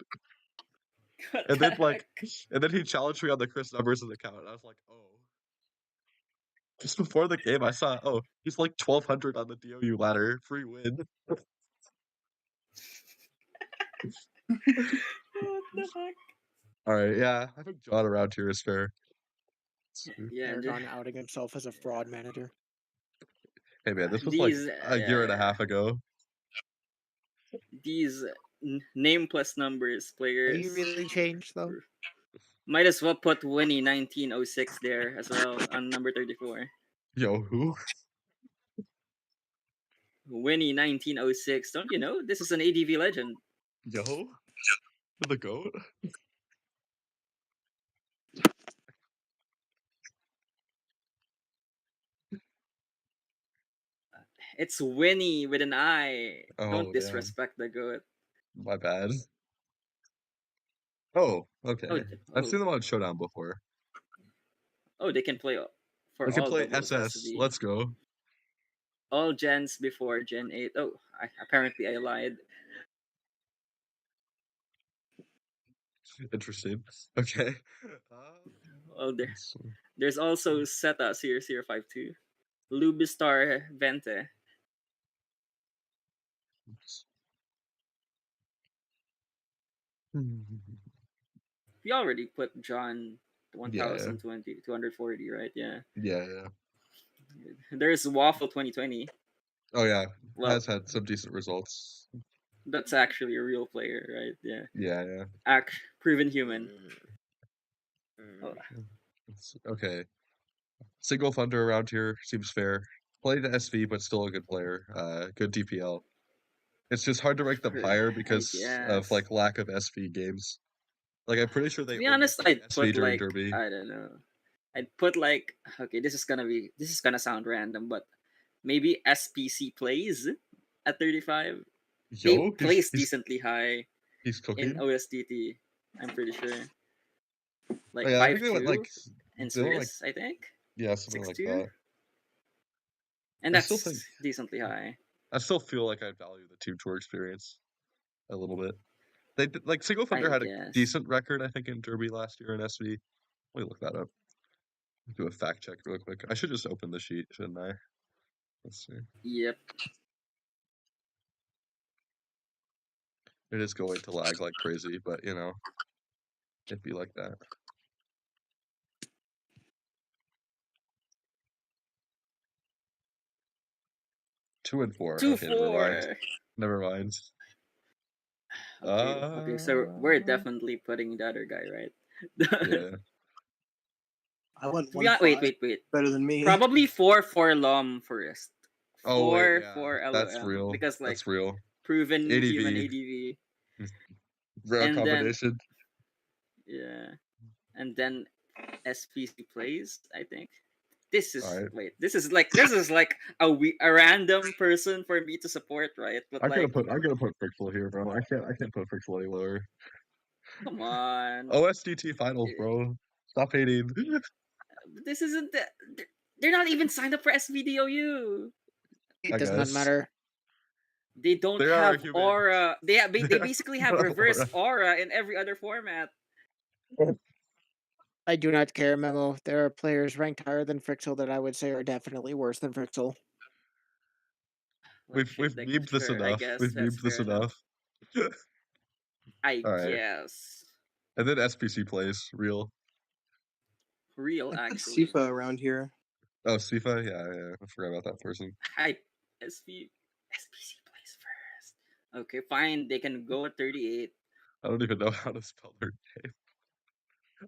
What And the then like heck? and then he challenged me on the Chris numbers account and I was like, oh. Just before the game I saw, oh, he's like 1200 on the DOU ladder, free win. What the heck? Alright, yeah. I think John around here is fair. Yeah, Aragon outing himself as a fraud manager. Hey man, this was like these a year and a half ago. these name plus numbers Have you players really changed though? might as well put Winnie 1906 there as well on number 34. Yo, who? Winnie 1906. Don't you know? This is an ADV legend. Yo? The GOAT? It's Winnie with an I. Don't Oh damn. disrespect the goat. My bad. Oh, Oh, okay. I've oh, seen them on Showdown before. oh! They can play They for can all play doubles SS. SV. Let's go. All gens before Gen 8. Oh, apparently I lied. Interesting. Okay. Well, Let's see. there's also Zeta 0052. Lubistar Vente. We already put John Yeah, 1020, 240, right? Yeah. yeah. There's Waffle 2020. Oh yeah, Well, has had some decent results. that's actually a real player, right? Yeah. Yeah. Proven human. Oh, Okay. Single Thunder around here seems fair. Played SV, but still a good player. Good DPL. It's just hard to rank them higher I because of guess. like lack of SV games. Like I'm pretty sure To they be only honest, play I'd SV put during like Derby. I don't know. I'd put like okay, this is gonna sound random, but maybe SPC plays at 35. They Yo, place decently high he's in cooking. OSTT. I'm pretty sure. Oh Like yeah, I think 5'2" in they went like Swiss, I think. yeah, something like 6'2", that. and I still think that's decently high. I still feel like I value the team tour experience a little bit. Like Single Thunder I had a guess. decent record, I think, in Derby last year in SV. Let me look that up. Do a fact check real quick. I should just open the sheet, shouldn't I? Let's see. Yep. It is going to lag like crazy, but it'd be like that. 2 and 4. Two Okay, never mind. four. Never mind. Okay. So we're definitely putting the other guy, right? Yeah. I went To be one honest, five. wait. Better than me. Probably 4 LOM first. Oh wait, yeah. That's LOM real. because like That's real. proven human ADV, ADV, rare and then combination. yeah, and then SPC plays. I think All right. this is like a random person for me to support, right? But like, I'm gonna put Pixel here, bro. I can't put Pixel any lower. come on, OSDT finals, bro. Stop hating. this isn't the, they're not even signed up for SVDOU. It I does not guess. matter. They don't They are have human. aura. They They are basically have reverse aura in every other format. I do not care, Memo. There are players ranked higher than Frixel that I would say are definitely worse than Frixel. Well, We've shit, like memed this sure, I enough. guess We've that's memed this fair enough. enough. I All right. guess And then SPC plays real. real I put actually. Sifa around here. Oh, Sifa? Yeah. I forgot about that person. I SPC plays first. Okay, fine. They can go at 38. I don't even know how to spell their name.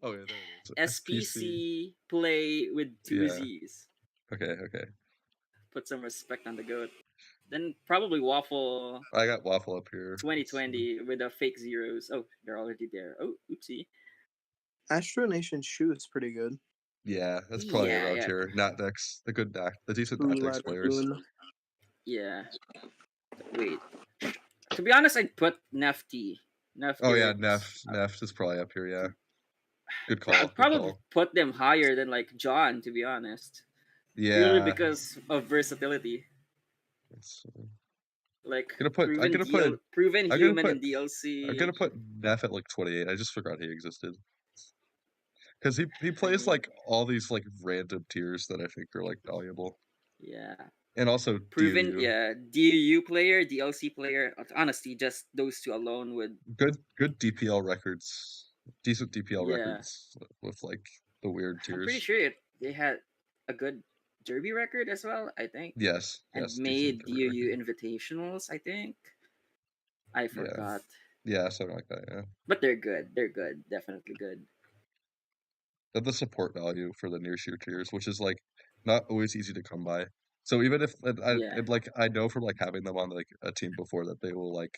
Oh yeah, there it is. SPC. SPC play with two Yeah. Z's. Okay. Put some respect on the goat. Then probably Waffle I got Waffle up here. 2020 with the fake zeros. Oh, they're already there. Oh, oopsie. Astro Nation shoots pretty good. Yeah, that's probably around Yeah. here. Natdex, the decent Natdex players. Raccoon. Yeah. Wait. To be honest, I'd put Nefty. Oh yeah, Neft is probably up here. Yeah, good call. I'd probably put them higher than like John, to be honest. Purely Yeah, because of versatility. Like I'm gonna put proven I'm gonna human put in DLC. I'm gonna put Neff at like 28. I just forgot he existed because he I plays mean, like all these like random tiers that I think are like valuable, yeah. and also Proven, DU. yeah. DU player, DLC player. Honestly, just those two alone would. Good DPL records, decent DPL Yeah. records with like the weird I'm pretty tiers. sure they had a good Derby record as well, I think. Yes, And decent made Derby DU record. invitationals, I think. I Yeah, forgot. yeah, something like that. Yeah. But they're good. They're good. Definitely good. Than the support value for the near shear tiers, which is like not always easy to come by. So even if Yeah. I know from like having them on like a team before that they will like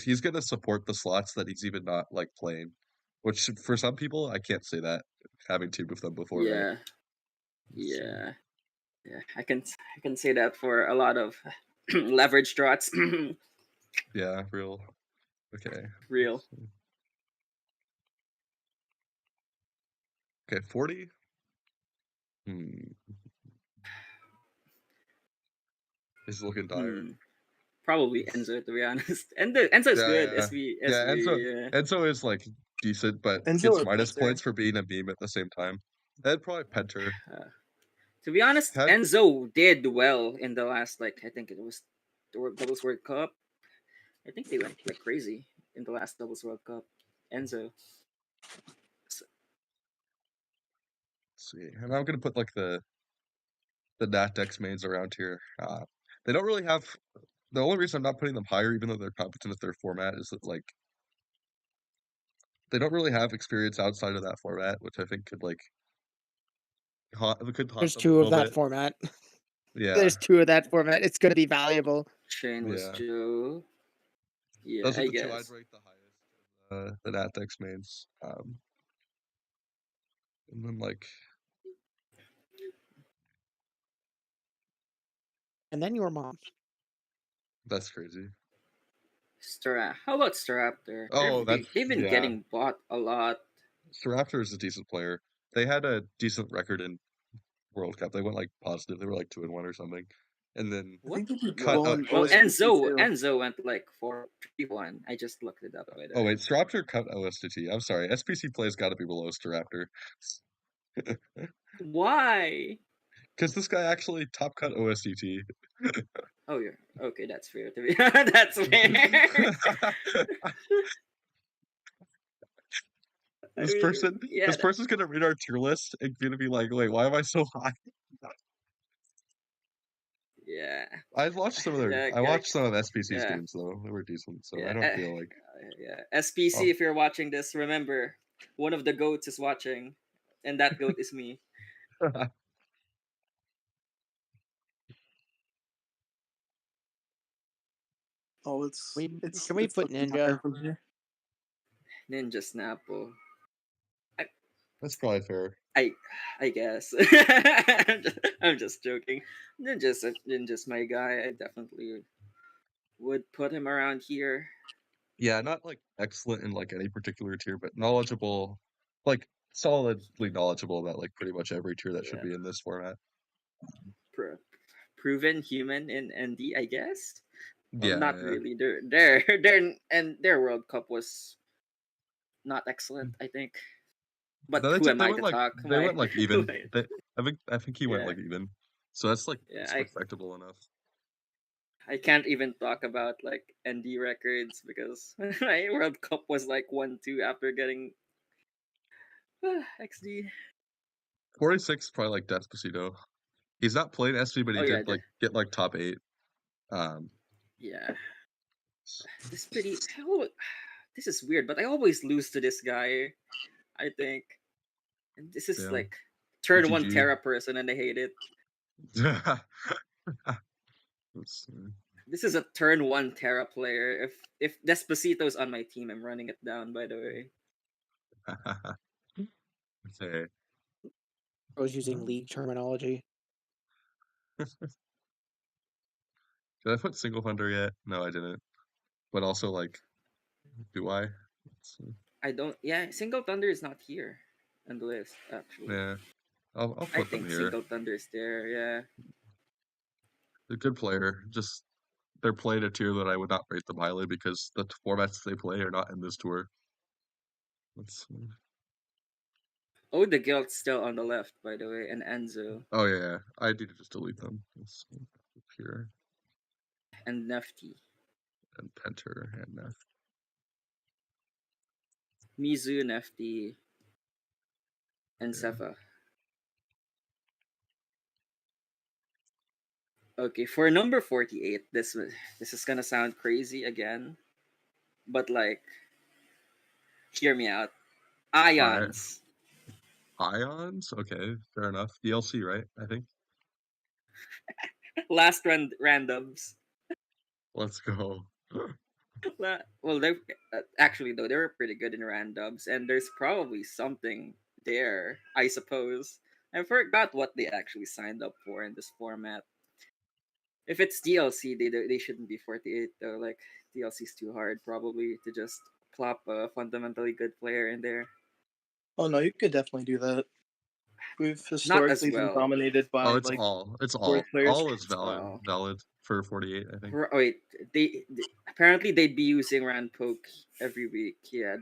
he's gonna support the slots that he's even not like playing. Which for some people I can't say that having teamed with them before, right? Yeah. Yeah. Yeah. I can say that for a lot of leverage drots. Yeah, real. Okay. Real. Okay, 40. Hmm. Is looking dire. Hmm. Probably Enzo, to be honest. And Enzo's Yeah, good. yeah, yeah. SV. Enzo is like decent, but Enzo gets or minus Penter? points for being a meme at the same time. And probably Penter To be honest, had. Enzo did well in the last, like, I think it was the Doubles World Cup. I think they went like crazy in the last Doubles World Cup. Enzo. Let's see, and I'm gonna put like the Natdex mains around here. They don't really have. The only reason I'm not putting them higher, even though they're competent at their format, is that like they don't really have experience outside of that format, which I think could like could haunt There's them a two of little that bit. format. Yeah, There's two of that format. It's gonna be valuable. Shane was yeah. Joe. Yeah, Those are I the two I'd guess. rate the highest. The Natdex mains. And then like And then your mom. that's crazy. How about Staraptor? Oh, They've been yeah. getting bought a lot. Raptor is a decent player. They had a decent record in World Cup. They went like positive. They were like 2-1 or something, and then I What? think they did cut. well in Well, OSBC too. Enzo went like 4-3-1. I just looked it up by the Oh way. wait, Raptor cut OSTT. I'm sorry. SPC play's got to be below Raptor. Why? Because this guy actually top cut OSTT. Oh, yeah. Okay, that's fair. To be that's fair. I this mean, person, yeah, this person's gonna read our tier list and gonna be like, "Wait, why am I so high?" yeah, I watched some of their. yeah, I watched some of SPC's yeah, games though. They were decent, so I yeah, don't feel like. yeah. SPC, Oh, if you're watching this, remember, one of the goats is watching, and that goat is me. Oh, it's Can we it's put looking higher Ninja? from here. Ninja Snapple. I, that's probably fair. I, I guess. I'm just joking. Ninja's my guy. I definitely would put him around here. Yeah, not like excellent in like any particular tier, but knowledgeable, like solidly knowledgeable about like pretty much every tier that should Yeah, be in this format. pro- proven human in ND, I guess. Well, Yeah, not yeah. really. Their World Cup was not excellent, I think. But No, who am they I went to like talk? they went like even. I think he went Yeah, like even. So that's like yeah. it's respectable enough. I can't even talk about like ND records because my World Cup was like 1-2 after getting XD. 46 probably like Despacito. He's not played SV, but Oh he yeah, did like get like top 8. Um, yeah. This pretty. This is weird, but I always lose to this guy. I think, and this is yeah. like turn one GG. Terra person, and I hate it. Let's see. This is a turn one Terra player. If Despacito's on my team, I'm running it down. By the way, Okay. I was using league terminology. Did I put single funder yet? No, I didn't. But also like, do I? Let's see. I don't. Yeah, Single Thunder is not here on the list. Actually, Yeah, I'll I put them think here. Single Thunder is there. Yeah, They're a good player. Just they're playing a tier that I would not rate them highly because the formats they play are not in this tour. Let's see. Oh, the Guild's still on the left, by the way, and Enzo Oh yeah, I need to just delete them. Let's see. Here and Nefty, and Penter and Nef. Mizu, Nefty, and Yeah. Sefa. Okay, for number 48, this is gonna sound crazy again, but like, hear me out. All right. Ions. Ions. Okay, fair enough. DLC, right? I think. Last randoms. Let's go. Well, they actually though they were pretty good in randoms, and there's probably something there, I suppose. I forgot what they actually signed up for in this format. If it's DLC, they shouldn't be 48 though. Like DLC's too hard probably to just plop a fundamentally good player in there. Oh no, you could definitely do that. We've Not as historically been well. dominated by Oh, it's like it's fourth players. all is Well, valid for 48. I think. wait, they apparently they'd be using Rand Poke every week. Yeah,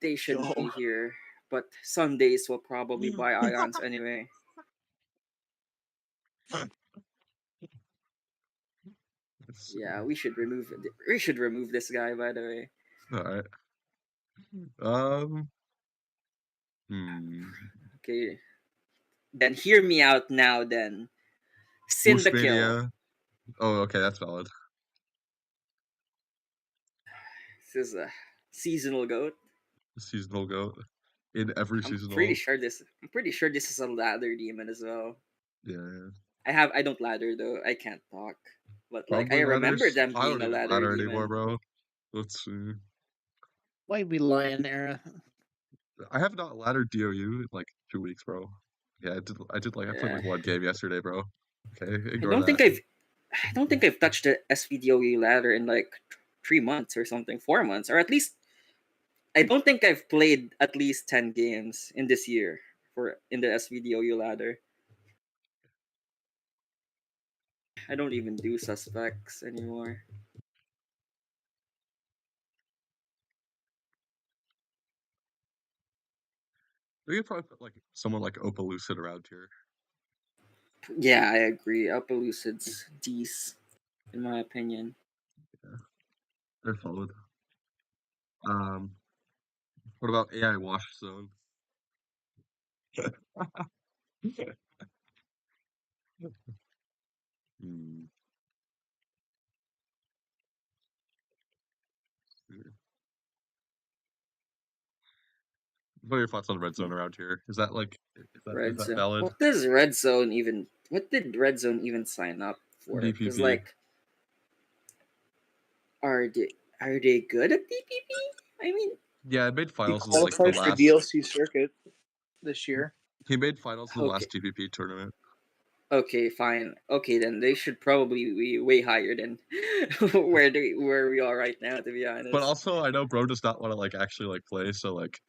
they shouldn't Yo. be here. But Sundays will probably buy Ions anyway. Yeah, we should remove this guy, by the way. All right. Um. Hmm. Okay. Then hear me out now then. Sin the kill. Wooshmania. Oh, okay, that's valid. This is a seasonal goat. Seasonal goat in every I'm pretty seasonal. sure this is a ladder demon as well. Yeah. I don't ladder though. I can't talk. But like I Probably remember ladders. them I being don't a even ladder ladder anymore, demon. bro. Let's see. Why we lying there? I have not laddered DOU in like 2 weeks, bro. Yeah, I played Yeah. like one game yesterday, bro. Okay, I ignore don't think that. I've I don't think I've touched the SVDOE ladder in like 3 months or something, 4 months, or at least I don't think I've played at least 10 games in this year for in the SVDOU ladder. I don't even do suspects anymore. We could probably put like someone like Opalucid around here. Yeah, I agree. Appaloosid's D's, in my opinion. Yeah, they're solid. Um, what about AI Wash Zone? Hmm. What are your thoughts on Red Zone around here? Is that like is Red that Zone. valid? What does Red Zone even? What did Red Zone even sign up for? Because DPP. like, are they good at DPP? I mean, Yeah, it made He finals in like the qualified for last. DLC circuit this year. He made finals in the okay, last TPP tournament. okay, fine. Okay, then they should probably be way higher than where we are right now. To be But honest, also, I know bro does not want to like actually like play, so like.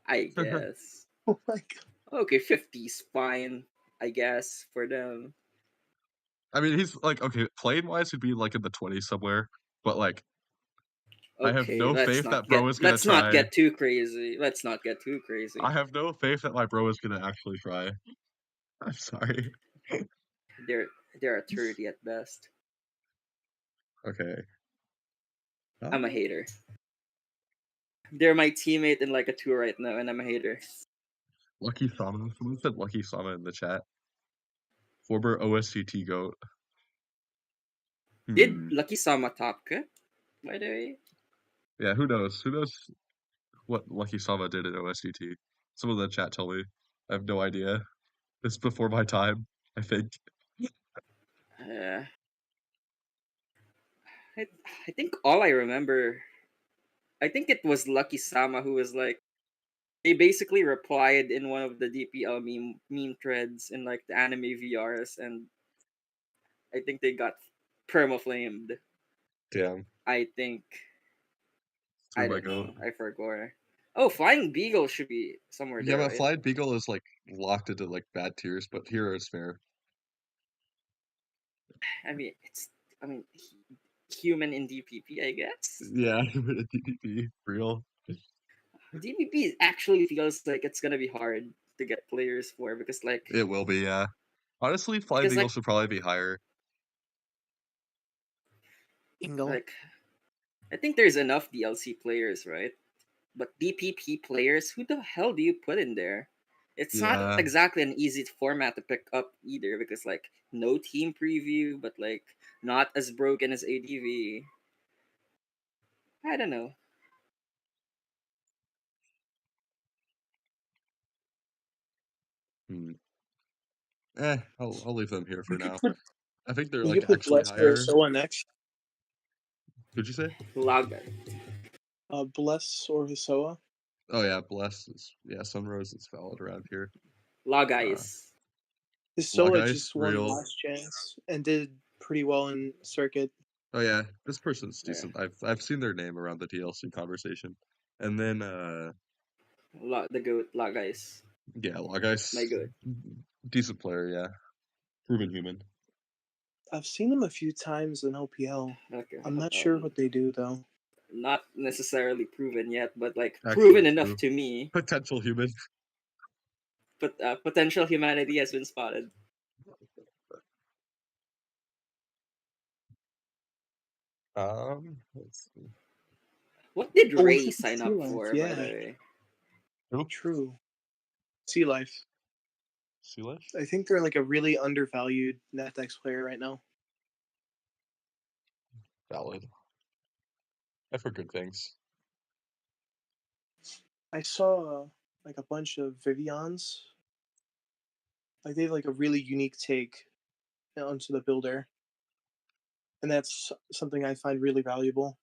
I guess. Oh my god. Okay, 50's fine. I guess for them. I mean, he's like okay, playing wise, he'd be like in the 20s somewhere. But like, I have Okay, no faith that bro is gonna let's not try. get too crazy. Let's not get too crazy. I have no faith that my bro is gonna actually try. I'm sorry. They're they're a 30 at best. Okay. I'm a hater. They're my teammate in like a 2 right now, and I'm a hater. Lucky Sama. Someone said Lucky Sama in the chat. Former OSCT goat. Did Hmm. Lucky Sama top cut, by the way? Yeah, who knows? Who knows what Lucky Sama did at OSCT? Some of the chat tell me. I have no idea. It's before my time, I think. Uh, I, I think all I remember, I think it was Lucky Sama who was like, they basically replied in one of the DPL meme threads in like the anime VRs, and I think they got permaflamed. Damn. I think Through I my don't goat. know. I forgot. Oh, Flying Beagle should be somewhere Yeah, there, but right? Flying Beagle is like locked into like bad tiers, but Hero is fair. I mean, human in DPP, I guess. Yeah, DPP, real. DPP actually feels like it's gonna be hard to get players for It will be, yeah. Honestly, Flying because Beagle like should probably be higher. Bingo. like I think there's enough DLC players, right? But DPP players, who the hell do you put in there? It's not Yeah. exactly an easy format to pick up either because like no team preview, but like not as broken as ADV. I don't know. Hmm. I'll leave them here for You could now. put I think they're you like could put actually Bless or higher. Soa next. Who'd you say? Lag Bless or Hisoa. Oh yeah, Bless is Sunrose is valid around here. Lag Uh eyes. Log Hisoa Ice, just won real. last chance and did pretty well in circuit. Oh yeah, this person's Yeah. decent. I've seen their name around the DLC conversation. And then The goat lag eyes. Yeah, Logai's My good. decent player. Yeah, proven human. I've seen them a few times in OPL. Okay. I'm not sure what they do though. Not necessarily proven yet, but like Actually, proven enough true. to me. Potential human. But potential humanity has been spotted. Let's see. What did Oh, Ray within sign Sea up Life, for, by the yeah, way? Who? true. Sea Life. Sea Life? I think they're like a really undervalued NetX player right now. Valid. I've heard good things. I saw like a bunch of Vivians. Like they have like a really unique take onto the builder, and that's something I find really valuable.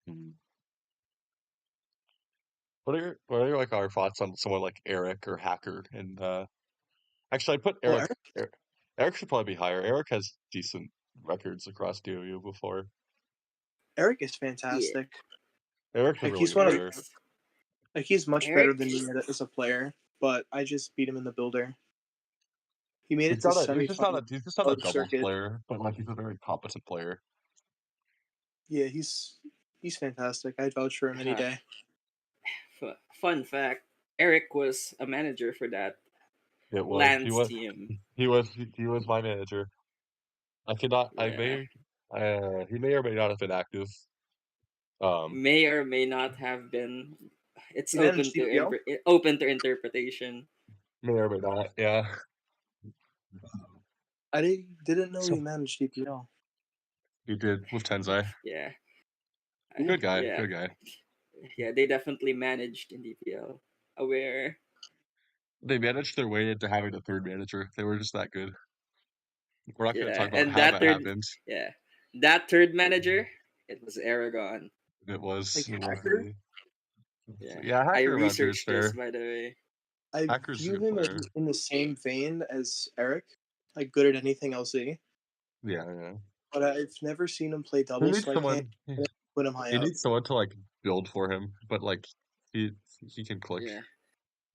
Hmm. What are like our thoughts on someone like Eric or Hacker? And actually, I put Oh, Eric. Eric, Eric should probably be higher. Eric has decent records across DOU before. Eric is Yeah. fantastic. Eric's a Like really he's good one of player. Eric's like he's much better Eric. than me as a player, but I just beat him in the builder. He made it to semifinals He's just not a of the doubles circuit. player, but like he's a very competent player. Yeah, he's fantastic. I'd vouch for him any day. Fun fact: Eric was a manager for that It was Lance team. he was my manager. I cannot. I Yeah, may. He may or may not have been active. may or may not have been. It's He managed open to DPL. open to interpretation. May or may not. Yeah. I didn't know he So managed DPL. he did with Tenzai. Yeah, Good guy. yeah, Good guy. yeah. They definitely managed in DPL. Aware. They managed their way into having a third manager. They were just that good. We're not going to Yeah, talk about and how that that third, happened. yeah, that third manager, it was Aragon. It was. Like It was Hacker, me. Yeah, Yeah, I Hacker around here is researched this, fair. by the way. I Hacker's a view good him player. in the same vein as Eric, like good at anything LC. Yeah, yeah. But I've never seen him play He doubles, needs so I can't someone. put him high He up. needs someone to like build for him, but like he he can click Yeah,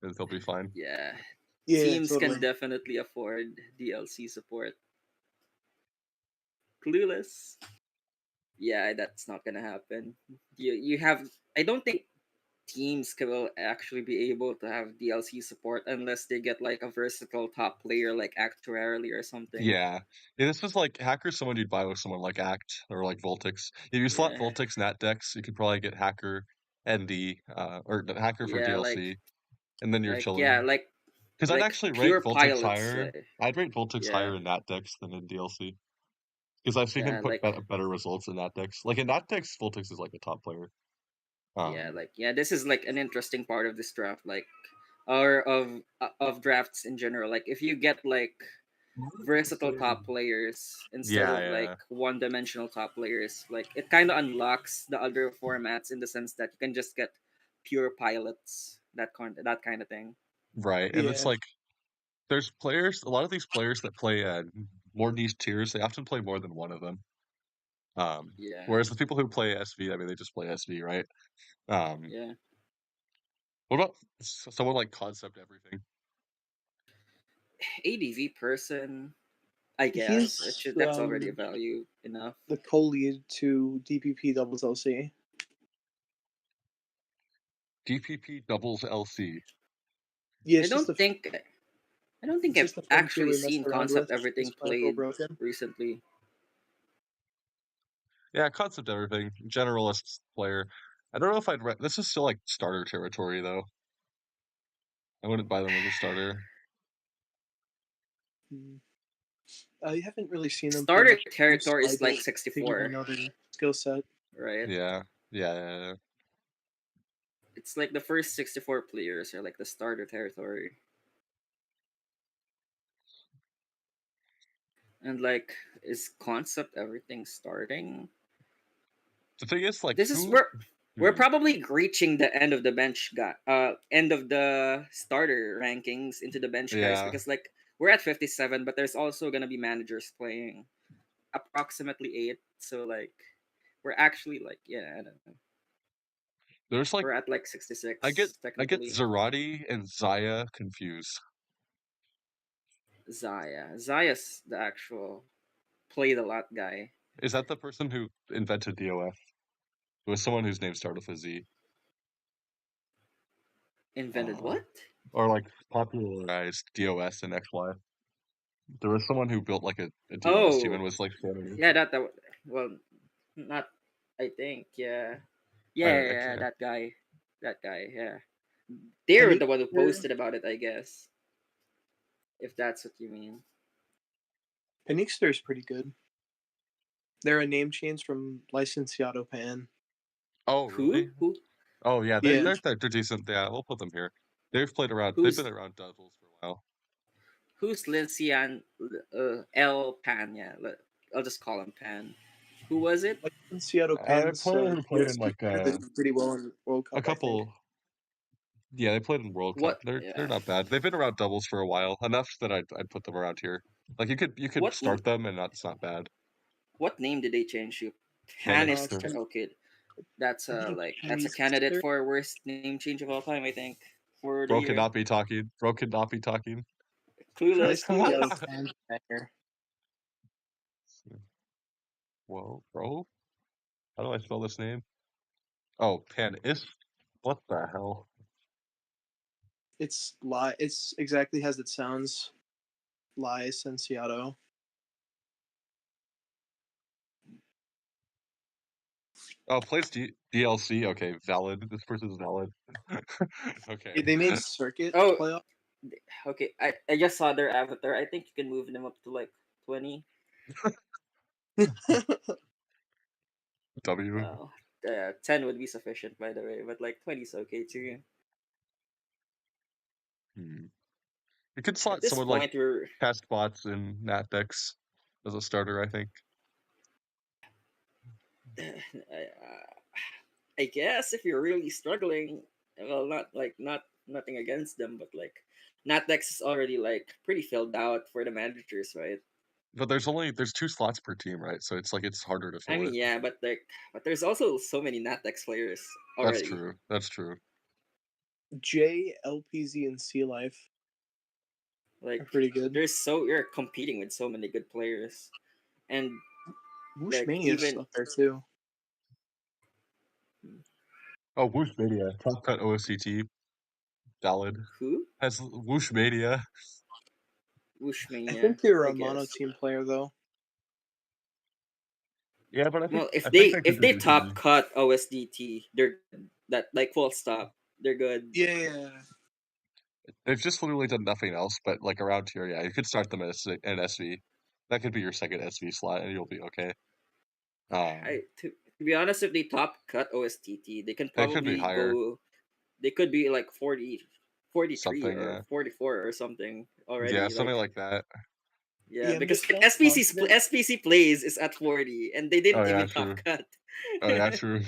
and he'll be fine. yeah. Yeah, Teams can totally. definitely afford DLC support. Clueless. Yeah, that's not gonna happen. You have. I don't think teams will actually be able to have DLC support unless they get like a versatile top player like actuarially or something. Yeah. This is like Hacker's someone you'd buy with someone like Act or like Voltix. If you slot Yeah, Voltix Nat decks, you could probably get Hacker ND or the Hacker for yeah, DLC, and then you're yeah, chilling. Because I'd actually rate pure Voltix pilots. higher. I'd rate Voltix Yeah, higher in Nat decks than in DLC. Because I've seen him yeah, put better results in Nat decks. Like in Nat decks, Voltix is like a top player. yeah, Um, yeah. This is like an interesting part of this draft, or of drafts in general. Like if you get like versatile top players instead yeah, of like yeah. one-dimensional top players, like it kind of unlocks the other formats in the sense that you can just get pure pilots, that kind of thing. Right. And it's Yeah, like there's players, a lot of these players that play more niche tiers, they often play more than one of them. Yeah, Whereas the people who play SV, I mean, they just play SV, right? Um, yeah. what about someone like Concept Everything? ADV person, I guess he's that's already a value enough. the co-lead to DPP doubles LC. DPP doubles LC. Yeah, I don't think I don't think it's I've just a frontier actually we messed seen around with. Concept Everything It's micro played broken. recently. Yeah, Concept Everything. Generalist player. I don't know if this is still like starter territory, though. I wouldn't buy them as a starter. I haven't really seen them play Starter much games, territory so I is like don't think I 64, know their skill set. right? Yeah. Yeah, yeah, yeah. It's like the first 64 players are like the starter territory. And like, is Concept Everything starting? The thing is, like, This is who? where we're Hmm. probably reaching the end of the end of the starter rankings into the bench guys, Yeah. because like we're at 57, but there's also gonna be managers playing approximately 8. So like we're actually like, yeah, I don't know. There's like We're at like I get 66 I get technically. Zerati and Zaya confused. Zaya's the actual played a lot guy. Is that the person who invented DOF? It was someone whose name started with a Z. Invented Uh, what? or like popularized DOS and XY. There was someone who built like a DOS team and Oh, was like forming. yeah, well, not. I think I yeah, can't. that guy, yeah. They're the one who Penixter, posted about it, I guess. If that's what you mean. Penixter is pretty good. They're a name change from Licenciado Pan. Oh really? Who? Oh yeah, Yeah, they're decent. Yeah, we'll put them here. They've played around. They've Who's been around doubles for a while. who's Lindsay and L Pan? Yeah, I'll just call him Pan. Who was it? Licenciado A Pan's player who played in PSP like player that did pretty well in World a Cup, I think. couple. Yeah, they played in World Cup. What? They're Yeah. not bad. They've been around doubles for a while, enough that I'd put them around here. Like you could What start them and it's not bad. what name did they change to? Canister. Canister. Okay, that's I think that's a candidate Canister. for worst name change of all time. I think for the Bro could year. not be talking. Bro could not be talking. Clueless, Licenciado clueless. Pan banger. Whoa, bro. How do I spell this name? Oh, Panis. What the hell? It's exactly as it sounds. Licenciado. Oh, plays DLC. Okay, valid. This person's valid. Okay. They made circuit Oh, playoff. okay. I just saw their avatar. I think you can move them up to like 20. W. Oh, 10 would be sufficient, by the way, but like 20 is okay too. Hmm. You could At slot this someone like point, we're Cast Bots and Natdex as a starter, I think. I guess if you're really struggling, well, not nothing against them, but like Natdex is already like pretty filled out for the managers, right? But there's 2 slots per team, right? So it's like it's harder to I fill mean, it. yeah, but there's also so many Natdex players That's already. true. That's true. J, LPZ, and Sea Life are Like pretty good. you're competing with so many good players, and Whoosh like Mania's even up there too. Oh, Whoosh Mania. Top cut OSCT. Valid. who Has Whoosh Mania. I Wushmania, think they were I a mono guess. team player though. Yeah, but Well, I think they could if do they top decently. cut OSDT, they're that like full stop. They're good. Yeah. They've just literally done nothing else, but like around here, yeah, you could start them as an SV. That could be your second SV slot, and you'll be okay. To be honest, if they top cut OSTT, they can It could be probably higher, go. They could be like 43 something, or yeah, 44 or something yeah, already. something Like like that. yeah, Yeah, I'm because just like not confident. SPC plays is at 40, and they Oh didn't yeah, even top true. cut. Oh yeah, true.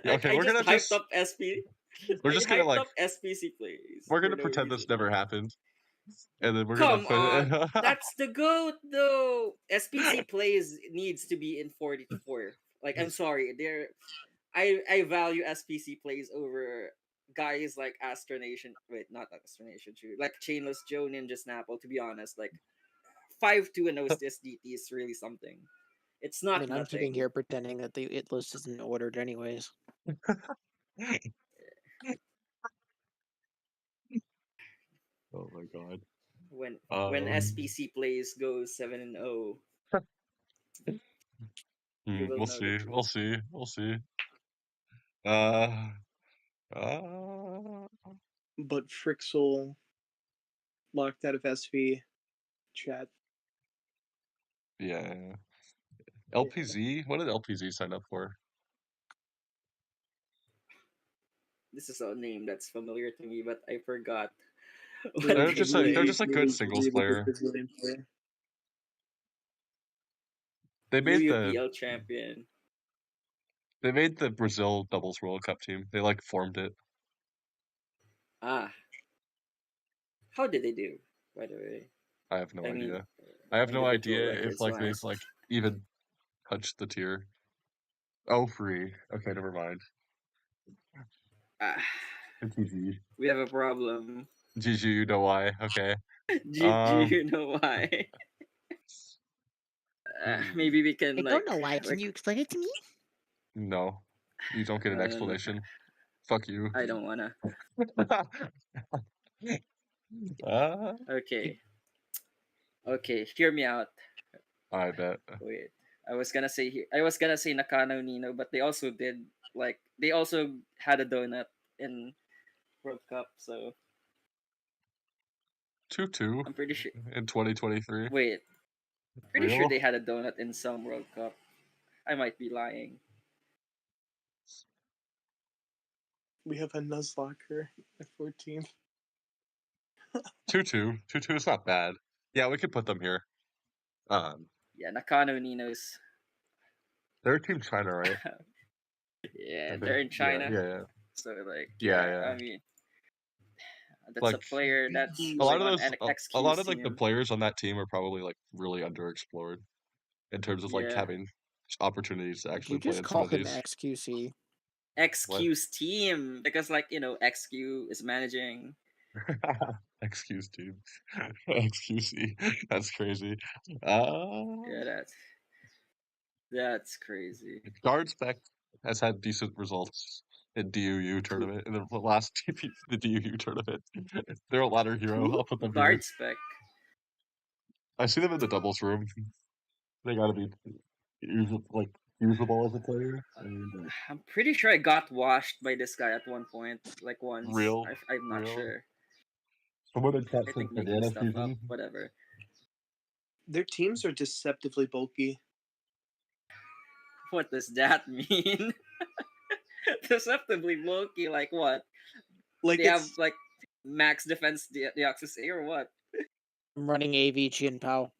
Yeah, okay, I just hyped up SP. we're I just gonna hyped like up SPC plays we're for gonna no pretend this reason. never happened, and then we're gonna Come put on, it. that's the goat though. SPC plays needs to be in 44. Like I'm sorry, I value SPC plays over guys like Astronation. Wait, not Astronation, true. Like Chainless Joe, Ninja Snapple. To be honest, like 5-2 and OSDT is really something. It's I not mean, I'm sitting nothing. here pretending that the it list isn't ordered anyways. Oh my god. When Um, SPC plays goes 7-0, you will we'll know the see. We'll truth. see. We'll see. Uh, uh, But Frixel locked out of SV chat. yeah. Yeah. LPZ. What did LPZ sign up for? This is a name that's familiar to me, but I forgot what The They're they just a they're played. just a good singles really good player. Brazilian player. They made the UUPL champion. they made the Brazil doubles World Cup team. They like formed it. Ah, how did they do? By the way, I have no I mean, idea. I have no individual idea if records like they've wise. like even touched the tier. Oh, free. Okay, never mind. Ah, GG. we have a problem. GG, you know why. Okay. GG, Um, you know why? hmm, Maybe we I can don't know why. Can like you explain it to me? no. You don't get an uh, explanation. Fuck you. I don't wanna. uh, Okay, okay, hear me out. I bet. Wait, I was gonna say Nakano Nino, but they also did they also had a donut in World Cup, so 2-2 I'm pretty sure. in 2023. Wait, pretty sure Real? they had a donut in some World Cup. I might be lying. We have a Nuzlocker at 14. 2-2. 2-2 is not bad. Yeah, we could put them here. Yeah, Nakano Nino's. They're Team China, right? Yeah, I think. they're in Yeah, China, yeah, yeah. so Yeah, yeah. yeah. I mean, that's a Like player that's a lot like of on those, a lot XQ's of like the team. players on that team are probably like really underexplored in terms of like Yeah, having opportunities to Did you actually play just in some call of him these. XQC? What? XQ's team because XQ is managing. Excuse team. XQC. That's crazy. Uh, Yeah, that's crazy. Guard Spec has had decent results in DUU Who? tournament in the last the DUU tournament. They're a ladder hero. Who? I'll put them here. Guard spec. I see them in the doubles room. They gotta be usable as a player. I mean, I'm pretty sure I got washed by this guy at one point, like once. real, I'm not real. sure. Someone in chat I said think making banana stuff up. season. Whatever. Their teams are deceptively bulky. What does that mean? Deceptively bulky. Like what? Like They have it's like max defense Deoxys A or what? I'm running AV Chin Pao.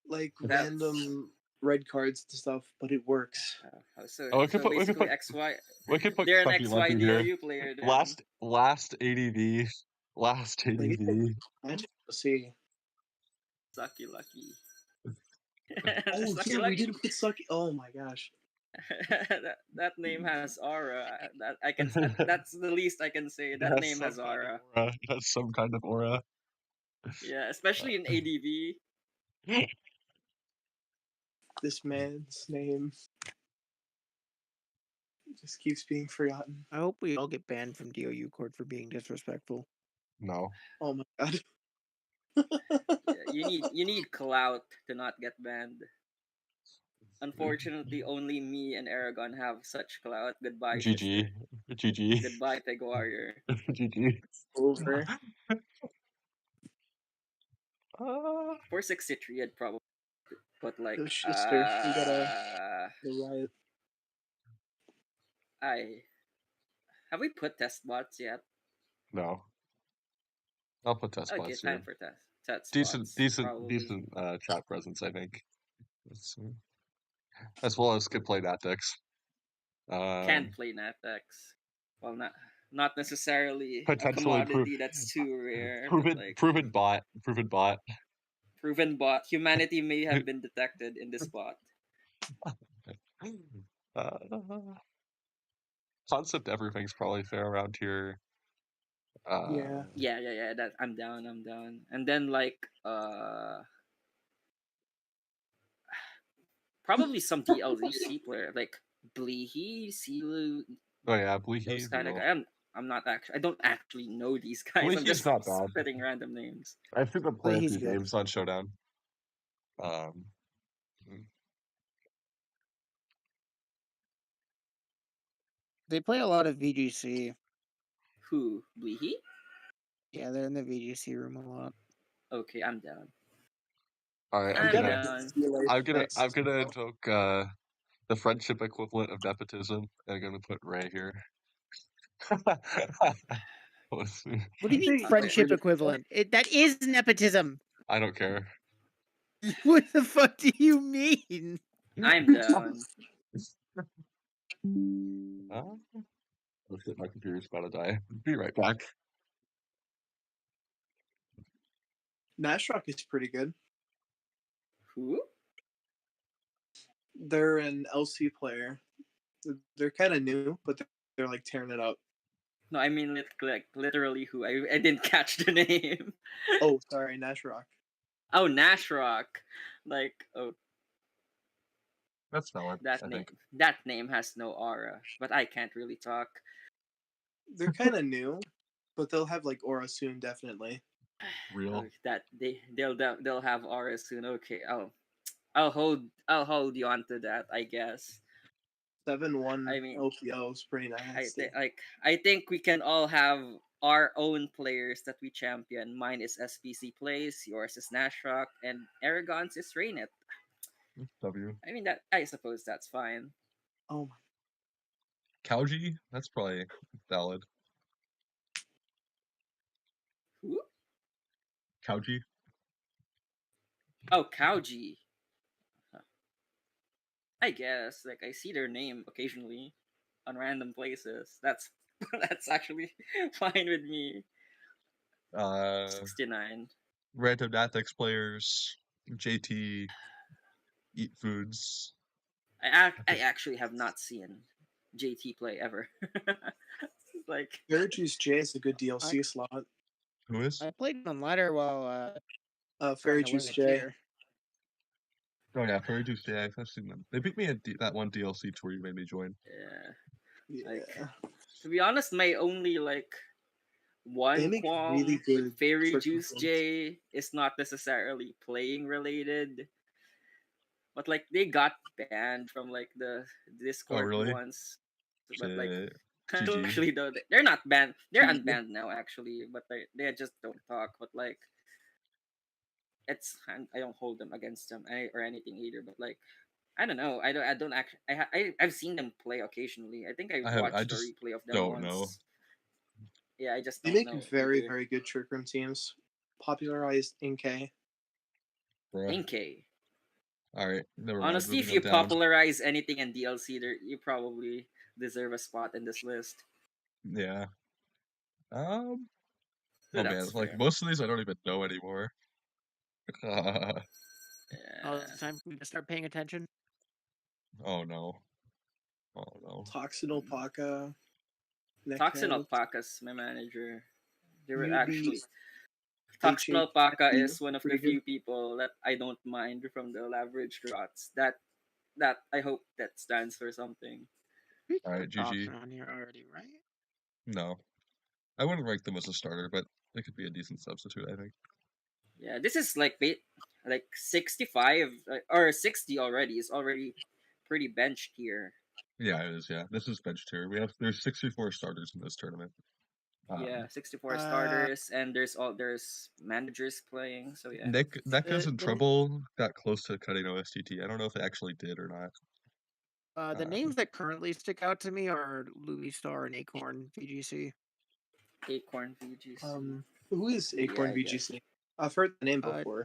like That's random red cards and stuff, but it works. so Oh, we could basically put XY. we could put They're an Sucky XY Lucky here. DOU player then. Last ADV, last Like it's ADV. magic to see. Sucky lucky. Oh Sucky yeah, we lucky. didn't put Sucky. Oh my gosh. That name has aura. That I can. That's the least I can say. It That has name some has kind of aura. aura. It has some kind of aura. Yeah, especially in ADV. This man's name just keeps being forgotten. I hope we all get banned from DOU court for being disrespectful. No. Oh my god. Yeah, you need clout to not get banned. Unfortunately, only me and Aragon have such clout. Goodbye, GG. sister. GG. Goodbye, Peg Warrior. GG. Over. Uh, 463, I'd probably put like The sister. We gotta the riot. I have we put test bots yet? no. I'll put test Okay, spots time here. for test Decent, spots. decent, Probably decent chat presence, I think. Let's see. As well as could play that decks. can't play Natex. Well, not necessarily a Potentially commodity that's too rare, but proven like proven bot. proven bot. Humanity may have been detected in this bot. uh, Concept everything's probably fair around here. Yeah. Yeah. That I'm down. I'm down. And then probably some DLZC player like Bleehy, Silu, Oh yeah, those Bleaky's kind of real. guys. I'm not actually. I don't actually know these guys. I'm Bleaky's just not bad. spitting random names. I've seen them But play a he's few good. games on Showdown. Um, They play a lot of VGC. Who? Bleehy? Yeah, they're in the VGC room a lot. Okay, I'm down. all right, We I'm gotta down. see life I'm next. gonna invoke the friendship equivalent of nepotism. And I'm gonna put Ray here. Let's see. What do you They mean get friendship rid of equivalent? That is nepotism. I don't care. What the fuck do you mean? I'm down. Oh shit, my computer's about to die. Be right back. Nashrock is pretty good. Who? They're an LC player. They're kind of new, but they're like tearing it up. No, I mean like literally who. I didn't catch the name. Oh, sorry, Nash Rock. Oh, Nashrock. Like, oh, That's valid, that I name. think. That name has no aura, but I can't really talk. They're kind of new, but they'll have like aura soon, definitely. Oh, Real. that they'll have aura soon. Okay, I'll hold you on to that. I guess. 7-1 I mean, LPO is pretty nasty. I think we can all have our own players that we champion. Mine is SPC plays, yours is Nashrock, and Aragon's is Rainet. W. I mean that I suppose that's fine. Oh my. Kauji, that's probably valid. Who? Kauji. Oh, Kauji. Huh. I guess like I see their name occasionally on random places. That's that's actually fine with me. Uh, 69. Random Nathics players. JT. Eat Foods. I I think. actually have not seen JT play ever. Like Fairy J is a good I DLC slot. Who is? I played on ladder while trying Fairy to win a J. tier. Oh yeah, Furry Juice. Yeah, I've seen them. They beat me at that one DLC tour you made me join. like Yeah. to be honest, my only like They one make really qualm with good Fairy trick Juice games. J is not necessarily playing related, but like they got banned from like the Oh Discord really? once. But like Shit. GG. actually though they're not banned. They're GG. unbanned now actually, but they just don't talk. But like it's I don't hold them against them or anything either. But like I don't know. I don't actually. I've seen them play occasionally. I think I I watched a just replay of them don't know, once. Yeah, I just They don't make know very, either. very good trick room teams. Popularized in K. bruh. Inkay. All right, never mind. Honestly, Moving if on you down. popularize anything in DLC, there you probably deserve a spot in this list. Yeah. Um. So Oh man, that's like fair. most of these I don't even know anymore. Oh, Yeah. it's time for me to start paying attention. Oh no. Oh no. Toxinopaka. Toxin Neckhead. Alpaca's my manager. They were UB. actually Toxin Alpaca HHP. is one of the Pretty good. few people that I don't mind from the leverage rots. That I hope that stands for something. We All right, got GG. Dobson on here already, right? No, I wouldn't rank them as a starter, but they could be a decent substitute. I think. Yeah, this is like 65 or 60 already. It's already pretty benched here. Yeah, it is. Yeah, this is bench tier. There's 64 starters in this tournament. Yeah, Um, 64 Uh, starters and there's managers playing. So yeah. Neka's the in the trouble. Got close to cutting OSTT. I don't know if they actually did or not. the names that currently stick out to me are Louis Star and Acorn VGC. Acorn VGC. Who is Yeah, Acorn I guess. VGC? I've heard the name Uh, before.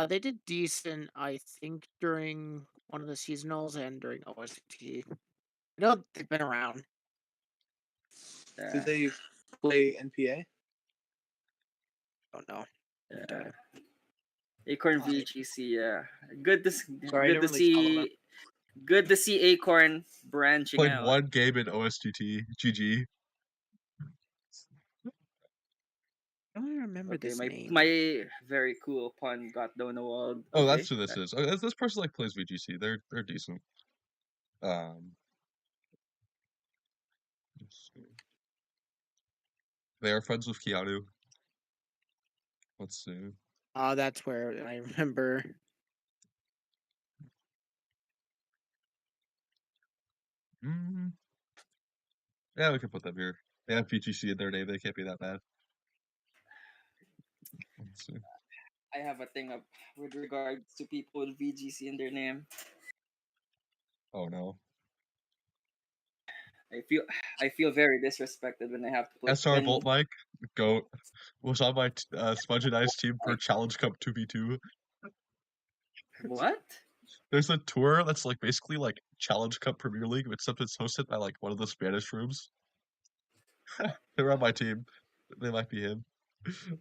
they did decent, I think, during one of the seasonals and during OST. I know they've been around. Did Yeah. they play NPA? Don't know. Couldn't tell Yeah. you. Acorn Oh, VGC, yeah. Good to sorry, I good didn't to really follow them. see good to see Acorn branching Played out. one game in OSTT. GG. I don't remember Okay, this name. my very cool pun got Donawald. Oh, that's Okay. who this is. Oh, this person like plays VGC. They're decent. Um, let's see. They are friends with Keanu. Let's see. That's where I remember. Mm, yeah, we can put them here. They have VGC in their name. They can't be that bad. Let's see. I have a thing up with regards to people with VGC in their name. Oh no. I feel I feel very disrespected when I have to put SR Bolt when Mike, GOAT, was on my Smudge and Ice team for like Challenge Cup 2v2. what? There's a tour that's like basically like Challenge Cup Premier League, except it's hosted by like one of the Spanish rooms. They were on my team. They might be him.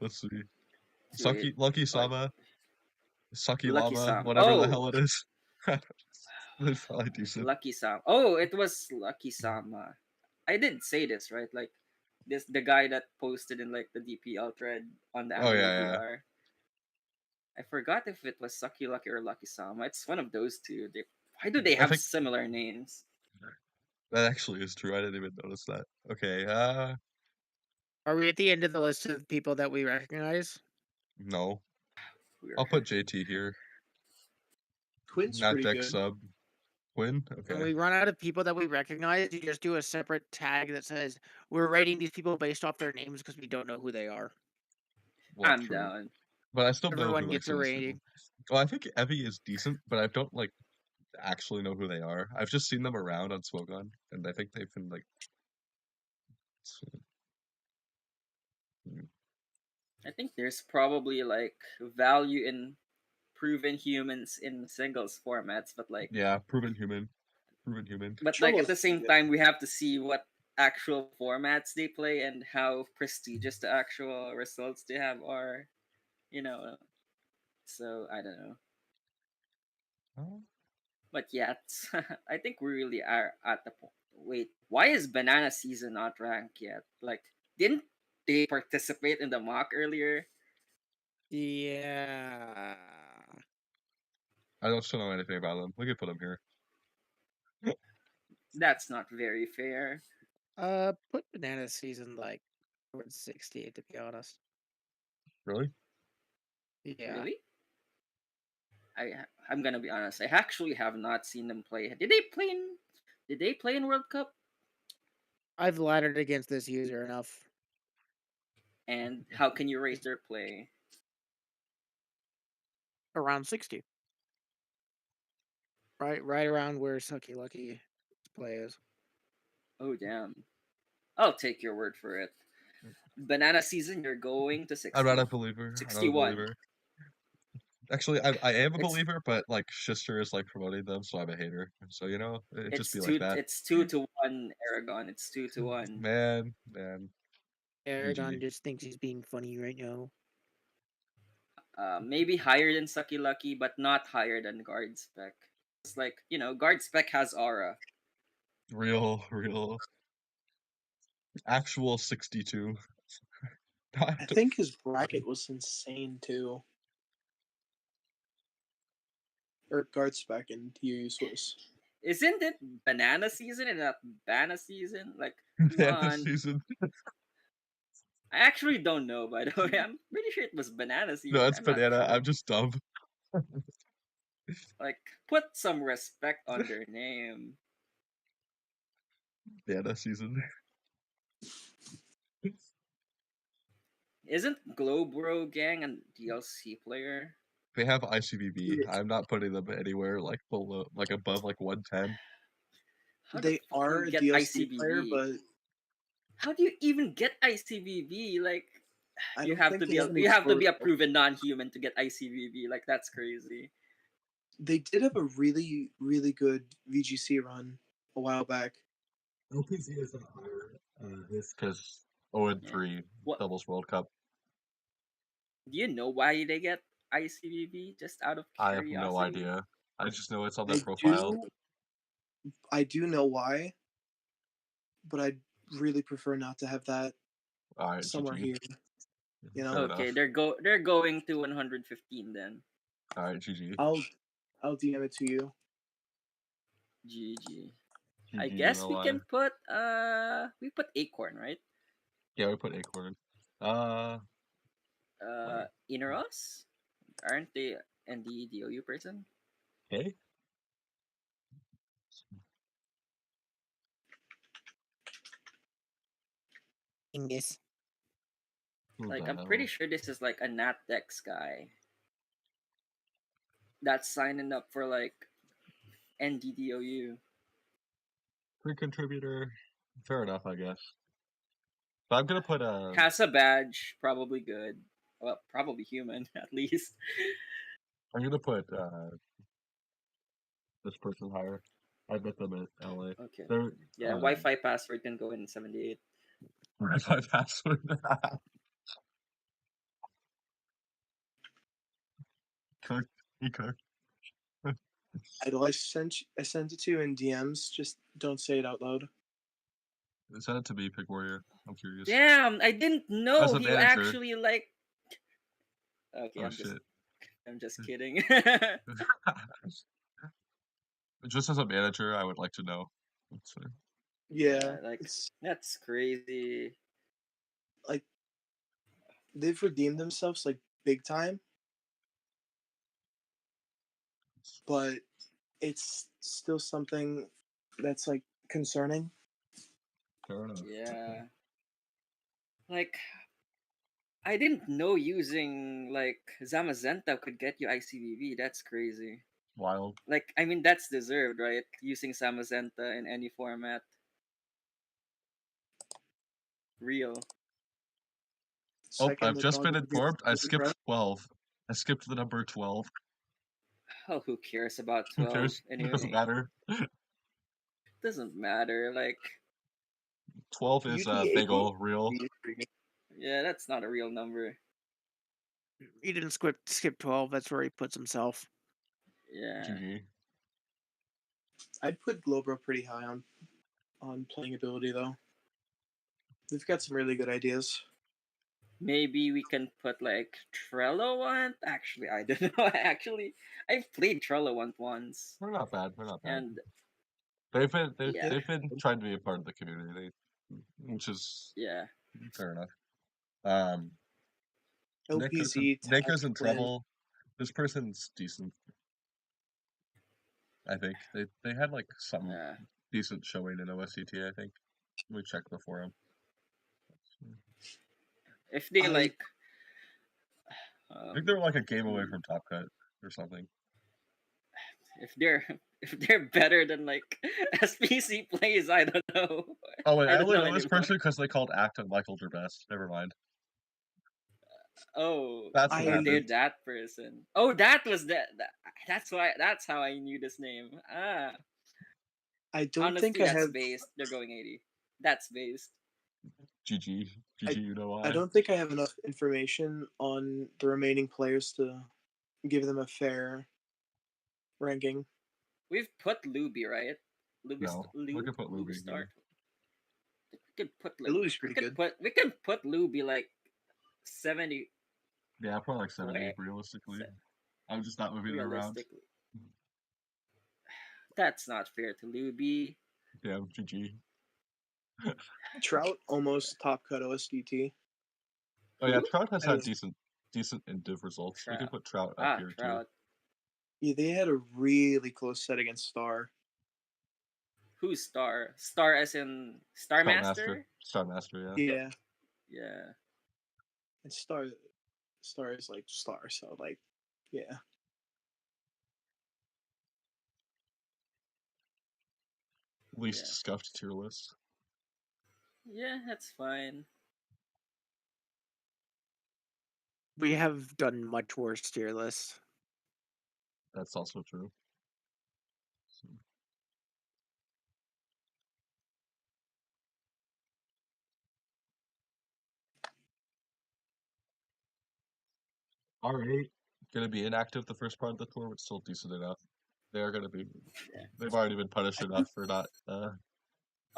Let's see. Wait, Lucky like Sama, Saki Lucky Lama, Sam. whatever the Oh, hell it is. It's probably decent. Lucky Sam. Oh, it was Lucky Sama. I did say this, right? Like the guy that posted in like the DPL thread on the Oh anime yeah, yeah. VR. I forgot if it was Sucky Lucky or Lucky Sama. It's one of those two. Why do they I have think similar names? that actually is true. I didn't even notice that. Okay, Are we at the end of the list of people that we recognize? no. We're I'll put JT here. Quint's Not pretty deck good. sub. Quinn? When Okay. we run out of people that we recognize, you just do a separate tag that says we're rating these people based off their names because we don't know who they are. Well, I'm true. down. But I still know Everyone who like gets a some of these people. rating. Well, I think Evie is decent, but I don't like actually know who they are. I've just seen them around on Swogon, and I think they've been like. I think there's probably like value in proven humans in singles formats, but like Yeah, proven human. Proven human. at Cholo's the pretty same good. time we have to see what actual formats they play and how prestigious the actual results they have are, you know. So I don't know. Oh, But yeah, I think we really are at the point. Wait, why is Banana Season not ranked yet? Like, didn't they participate in the mock earlier? Yeah. I don't still know anything about them. We could put them here. That's not very fair. Put Banana Season like towards 60, to be honest. Really? Yeah. Really? I'm gonna be honest. I actually have not seen them play. Did they play in? Did they play in World Cup? I've laddered against this user enough. And how can you raise their play? Around 60. Right around where Sucky Lucky play is. Oh damn! I'll take your word for it. Banana Season, you're going to I'm not 60. a believer. I'm not a 61. believer. Actually, I am a It's believer, but like Schuster is like promoting them, so I'm a hater. So you know, it just it's be like two that. it's 2-1 Aragon. It's 2-1. Man, Aragon GG. just thinks he's being funny right now. Maybe higher than Sucky Lucky, but not higher than Guard Spec. It's like, Guard Spec has aura. Real, actual 62. I think his bracket was insane too. Or guard spec and use was. Isn't it Banana Season and not Banana Season? Like, come Man, this on. season. I actually don't know, by the way. I'm pretty sure it was Banana No, Season. it's I'm not banana. sure. I'm just dumb. Like, put some respect on their name. Banana season. Isn't Globro Gang a DLC player? They have ICBB. I'm not putting them anywhere like below, like above like 110. How the They fuck do are you a get DLC player, ICBB? but How do you even get ICBB? Like, I you don't have think to they be have any you have to be a protocol. proven non-human to get ICBB. Like, that's crazy. They did have a really, really good VGC run a while back. LPC is not higher. It's because 0 and Yeah. 3 What doubles World Cup. do you know why they get ICBB? Just out of I have no curiosity. idea. I just know it's on their I profile. do, I do know why, but I really prefer not to have that All right, somewhere GG. here. You know, Fair Okay, enough. they're going to 115 then. All right, GG. I'll DM it to you. GG. I GG, guess no we lie. can put we put Acorn, right? Yeah, we put Acorn. Where? Ineros? Aren't they ND DOU person? Okay. Ingus. Who Like, the I'm pretty hell? sure this is like a NatDex guy that's signing up for like NDDOU. Free contributor. Fair enough, I guess. But I'm gonna put Has a badge, probably good. Well, probably human at least. I'm gonna put this person higher. I bet them at LA. Okay. They're Yeah, Wi-Fi password can go in 78. Wi-Fi password. Cooked. He cooked. Idol, I sent it to you in DMs. Just don't say it out loud. Send it to me, Pig Warrior. I'm curious. Damn, I didn't As know a he manager. actually like. Okay, Oh shit. I'm just kidding. Just as a manager, I would like to know. So, Yeah, Like it's that's crazy. like they've redeemed themselves like big time, but it's still something that's like concerning. fair enough. Yeah. Like I didn't know using like Zamazenta could get you ICVV. That's crazy. Wild. Like I mean that's deserved, right? Using Zamazenta in any format. Real. Oh, Second, I've the just dog been informed. I really skipped fresh. 12. I skipped the number 12. Oh, who cares about Who 12 cares? It doesn't anyway? matter. Doesn't matter. Like 12 is a UTA big ol' real. yeah, that's not a real number. He didn't skip 12. That's where he puts himself. Yeah. GG. I'd put Globro pretty high on playing ability though. They've got some really good ideas. Maybe we can put like Trello on. Actually, I don't know. Actually, I've played Trello once, We're not bad. We're not bad. and They've been yeah, they've been trying to be a part of the community, which is yeah, fair enough. Um, LPZ Nick tag is in win. trouble. This person's decent. I think they had like some yeah. decent showing in OSCT. I think we checked the forum. If they I like, I think they were like a game away hmm, from top cut or something. if they're if they're better than like SPC plays, I don't know. Oh wait, I I don't only know know this anymore. person because they called Acton Michael Derbest. Never mind. Oh, That's what oh, I they're happened. that person. Oh, that was that. That's why. That's how I knew this name. Ah, I don't think honestly, I that's have based. They're going 80. That's based. GG. I GG, you know I why? don't think I have enough information on the remaining players to give them a fair ranking. We've put Luby, right? No. We can put Luby Luby start. here. We could put like Louis pretty good. we can put Luby like 70. Yeah, probably like 70 Wait, realistically. se- I'm just not moving it around. realistically, that's not fair to Luby. Damn, GG. Trout almost top cut OSDT. Oh yeah, Who? Trout has I had don't. decent in div results. We can Trout. put Trout up Ah, here too. Trout. Yeah, they had a really close set against Star. Who's Star? Star as in Star Star Master. Master? Star Master, yeah. Yeah, Yeah. and Star is like Star, so like, yeah. Yeah. Least scuffed tier list. Yeah, that's fine. We have done much worse tier lists. That's also true. R8 gonna be inactive the first part of the tour, but still decent enough. They're gonna be. Yeah. They've already been punished I enough think for not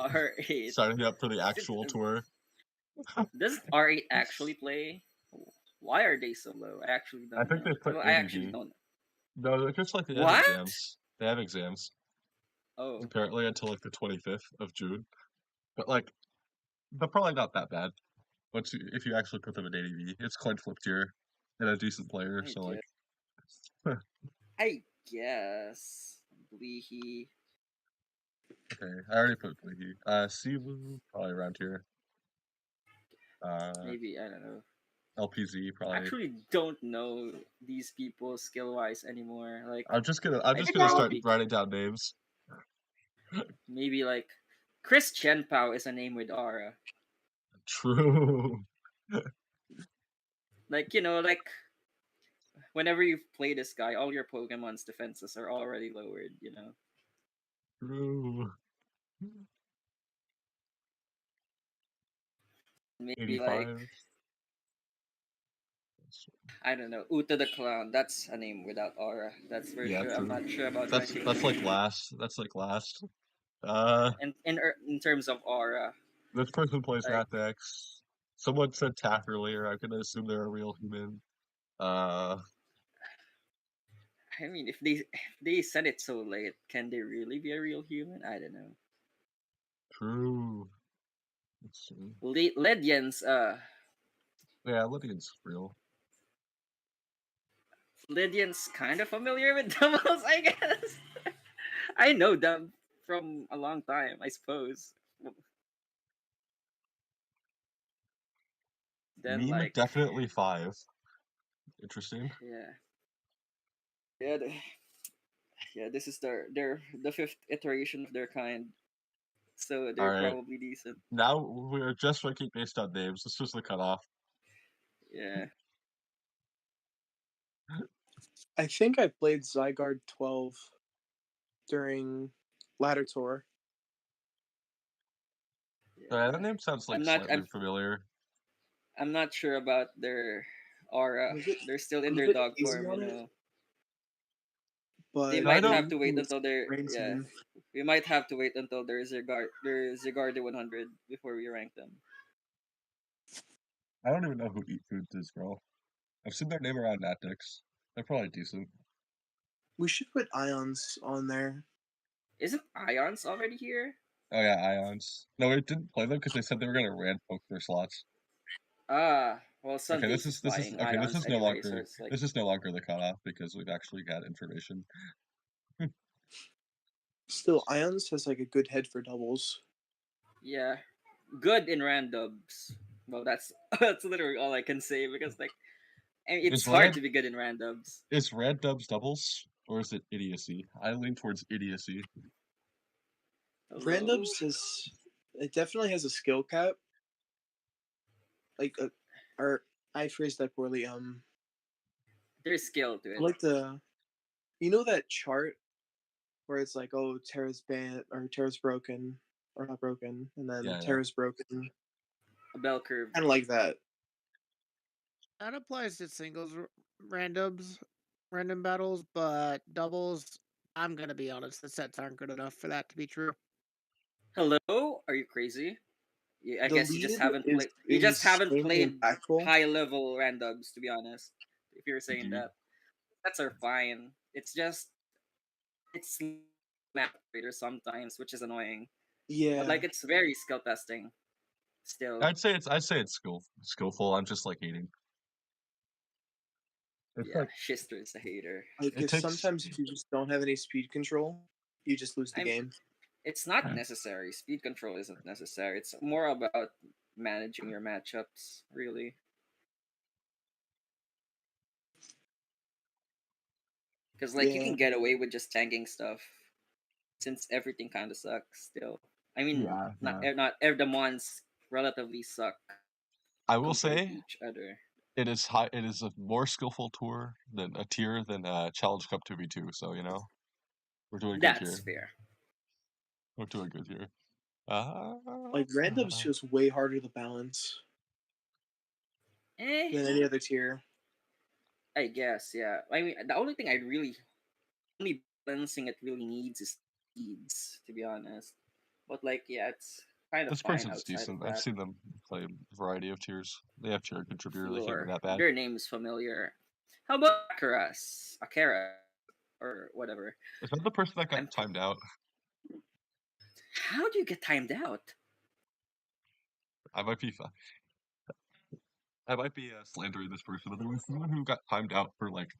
R8. signing up for the actual tour. Does R8 actually play? Why are they so low? I actually I don't think know. they put Well, I actually ADV. don't know. No, they're just like they have What? exams. They have exams Oh, apparently until like the 25th of June. But like they're probably not that bad. Once you, if you actually put them in ADV, it's coin flip tier and a decent player. I So like, guess. I guess. Bleehy. okay, I already put Bleaky. Siwu probably around here. Maybe, I don't know. LPZ probably. Actually don't know these people skill wise anymore. Like I'm I'd just gonna start probably writing down names. maybe like Chris Chenpao is a name with aura. True. Like, like whenever you play this guy, all your Pokemon's defenses are already lowered. True. Maybe like 85. I don't know. Uta the Clown. That's a name without aura. That's for Yeah, sure. I'm true. not sure about That's ranking that's him. like last. That's like last. Uh, In terms of aura, this person plays like Natex. Someone said Taff earlier. I'm gonna assume they're a real human. Uh, I mean, if they said it so late, can they really be a real human? I don't know. true. Let's see. Lydians, Yeah, Lydian's real. Lydians kind of familiar with doubles, I guess. I know them from a long time, I suppose. Then Meme like, definitely 5. Interesting. yeah, yeah, yeah. This is the fifth iteration of their kind, so All they're right. probably decent. Now we're just ranking based on names. This was the cutoff. Yeah. I think I played Zygarde 12 during ladder tour. That Yeah. name sounds like I'm not. slightly familiar. I'm not sure about their aura. Was it? They're still in I'm a their bit dog hazy form, on it, They but No, I might the don't. have to region wait was until they're Rain yeah. Team. We might have to wait until there's Zygarde 100 before we rank them. I don't even know who Eat Foods is, bro. I've seen their name around Natix. They're probably decent. We should put Ions on there. Isn't Ions already here? Oh yeah, Ions. No, we didn't play them because they said they were gonna rand poke their slots. Ah, well, Okay, Sundays is flying Ions no anyway, so longer it's like this is no longer the cutoff because we've actually got information. Still, Ions has like a good head for doubles. yeah, good in randoms. Well, that's that's literally all I can say because like it's Is hard red to be good in randoms. is red dubs doubles or is it idiocy? I lean towards idiocy. Hello, Randoms is it definitely has a skill cap. Like, or I phrased that poorly. there's skill to I it. like the you know that chart where it's like, oh, Terra's banned or Terra's broken or not broken, and then Yeah, yeah. Terra's broken. A bell curve. Kind of like that. That applies to singles randoms, random battles, but doubles. I'm gonna be honest, the sets aren't good enough for that to be true. Hello, are you crazy? Yeah, I The guess you just lead haven't is played. You just haven't insanely played impactful. high level randoms, to be honest. If you're saying Indeed. that, sets are fine. It's just it's map operator sometimes, which is annoying. But Yeah, like it's very skill testing still. I'd say it's skillful. I'm just like hating. It's Yeah, like Shister is a hater. like it because takes sometimes if you just don't have any speed control, you just lose the I'm. game. It's not necessary. Speed control isn't necessary. It's more about managing your matchups, really. Because like you Yeah, can get away with just tanking stuff since everything kind of sucks still. I mean, yeah, not yeah. the mons relatively suck I will compared to say each other. it is high. It is a more skillful tier than Challenge Cup 2v2. So we're doing good That's here. fair. We're doing good here. like random's just way harder to balance Eh, than any other tier. I guess yeah. I mean, the only thing I really only balancing it really needs is speeds, to be honest. But like, yeah, it's kind of This fine person's outside of decent. I've that. seen them play a variety of tiers. They have tier contributor. They can't be Floor. that bad. Their name is familiar. How about Akaras? Akara or whatever. Is that the person that got I'm. timed out? How do you get timed out? I might be slandering this person, but there was someone who got timed out for like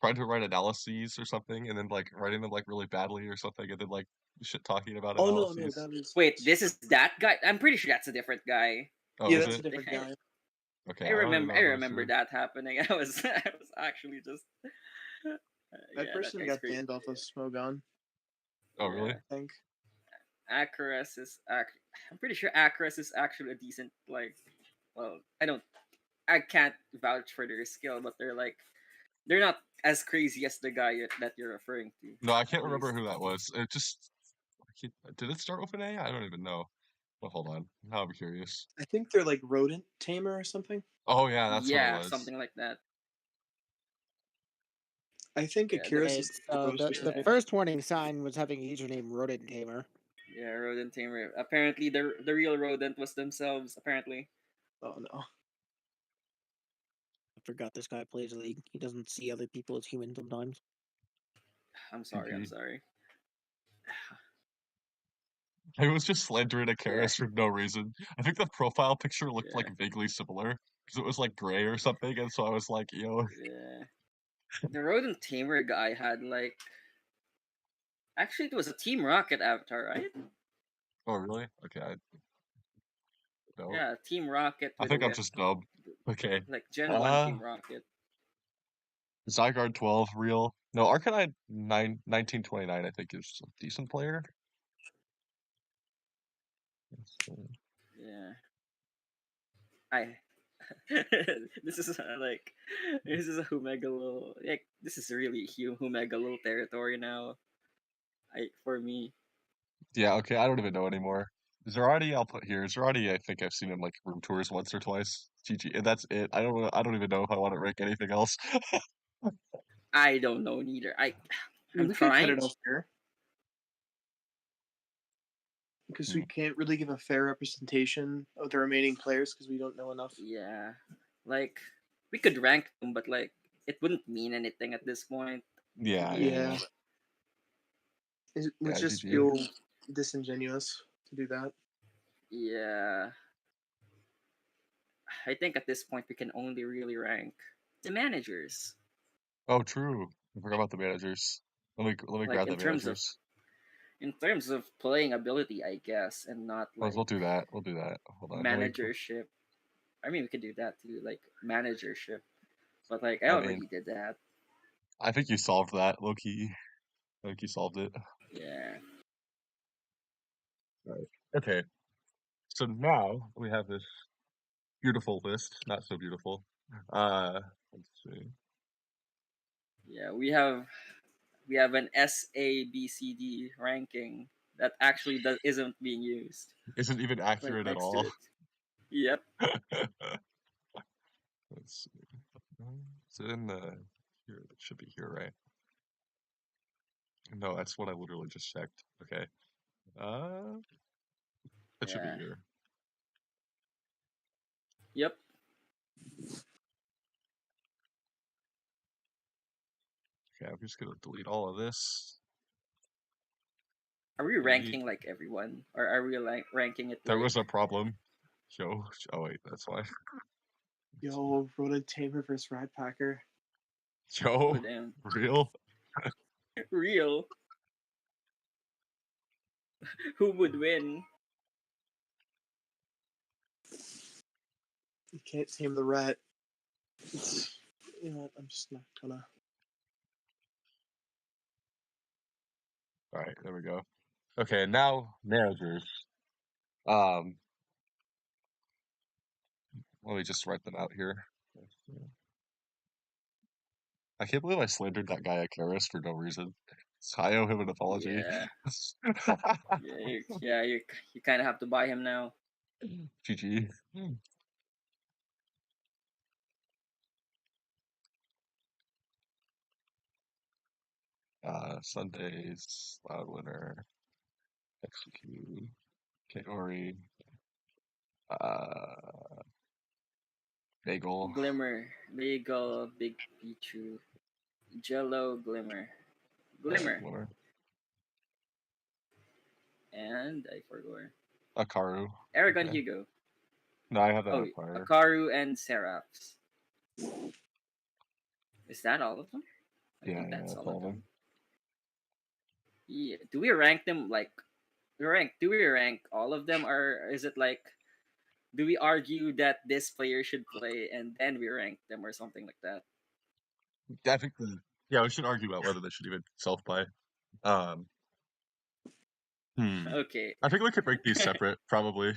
trying to write analyses or something, and then like writing them like really badly or something, and then like shit talking about Oh no, analyses. that was Wait, this is that guy? I'm pretty sure that's a different guy. Oh, yeah, is that's a it? different guy. Okay, I I don't even remember. know I if I was remember doing. that happening. I was actually just. That Yeah, that person guy's got crazy. banned off of Smogon, Oh, Yeah, really? I think. Akaras is. I'm pretty sure Akaras is actually a decent like. Well, I don't. I can't vouch for their skill, but they're not as crazy as the guy that you're referring to. No, I can't At remember least. who that was. Did it start with an A? I don't even know. Well, hold on. Now I'm curious. I think they're like rodent tamer or something. Oh yeah, that's what it Yeah, was. something like that. I think Yeah, Akira's Okay, is so supposed the to. first warning sign was having a username Rodent Tamer. yeah, rodent tamer. Apparently, the real rodent was themselves. Apparently, Oh no. I forgot this guy plays League. He doesn't see other people as human sometimes. I'm sorry. I'm GG. sorry. I was just slandering a Yeah, Karis for no reason. I think the profile picture looked like yeah, vaguely similar because it was like gray or something, and so I was like, yo, yeah. The rodent tamer guy had like actually it was a Team Rocket avatar, right? oh really? Okay, I no. Yeah, Team Rocket I with think I'm just dumb. Okay. like Gen 1 Uh, Team Rocket. Zygarde 12, real. No, Arcanine 1929, I think, is a decent player. Yeah. I this is like this is a Humegalo like this is really Humegalo territory now. For me. Yeah, okay, I don't even know anymore. Zerati, I'll put here. Zerati, I think I've seen him like room tours once or twice. GG, and that's it. I don't even know if I want to rank anything else. I don't know neither. I'm We could cut trying. it off here because Hmm. we can't really give a fair representation of the remaining players because we don't know enough. Yeah. Like we could rank them, but like it wouldn't mean anything at this point. To Yeah, be yeah, yeah. Yeah, it would Yeah, just GG. feel disingenuous to do that. Yeah. I think at this point we can only really rank the managers. Oh, true. I forgot about the managers. Let me Like grab the managers. in terms of playing ability, I guess, and not We'll like do that. We'll do that. Hold on. managership. I mean, we could do that too, like managership. But like, I I mean, already did that. I think you solved that, Loki. I think you solved it. Yeah, Right. Okay. So now we have this beautiful list. Not so beautiful. Let's see. yeah. We have an SABCD ranking that actually isn't being used. Isn't even Right accurate at next to all. it. Yep. Let's see. Is it in the here? It should be here, right? No, that's what I literally just checked. Okay. Uh, it should be Yeah. here. Yep. Okay, I'm just gonna delete all of this. Are we Delete. ranking like everyone, or are we like ranking it There like? was a problem. Show. Oh wait, that's why. Yo, Rodent Tamer versus Rat Packer. Oh Joe, damn. real? Real. Who would win? You can't tame the rat. It's, you know what? I'm just not gonna. All right, there we go. Okay, now managers. Um, let me just write them out here. I can't believe I slandered that guy Akaris for no reason. So I owe him an apology. Yeah. You kind of have to buy him now. GG. Sundays, Loud Winner, Execute, Kaori, uh, Bagel, Glimmer, Legal, Big Pichu, Jello, Glimmer, Glimmer, and I forgot. Akaru. Aragon Okay. Hugo. No, I have that Oh, up higher. Akaru and Seraphs. Is that all of them? I Yeah, think yeah, that's that's all all of of them. them. Yeah. Do we rank them like do we rank all of them, or is it like do we argue that this player should play and then we rank them or something like that? I think yeah, we should argue about whether they should even self-buy. Um, hmm. Okay. I think we could break these separate, probably.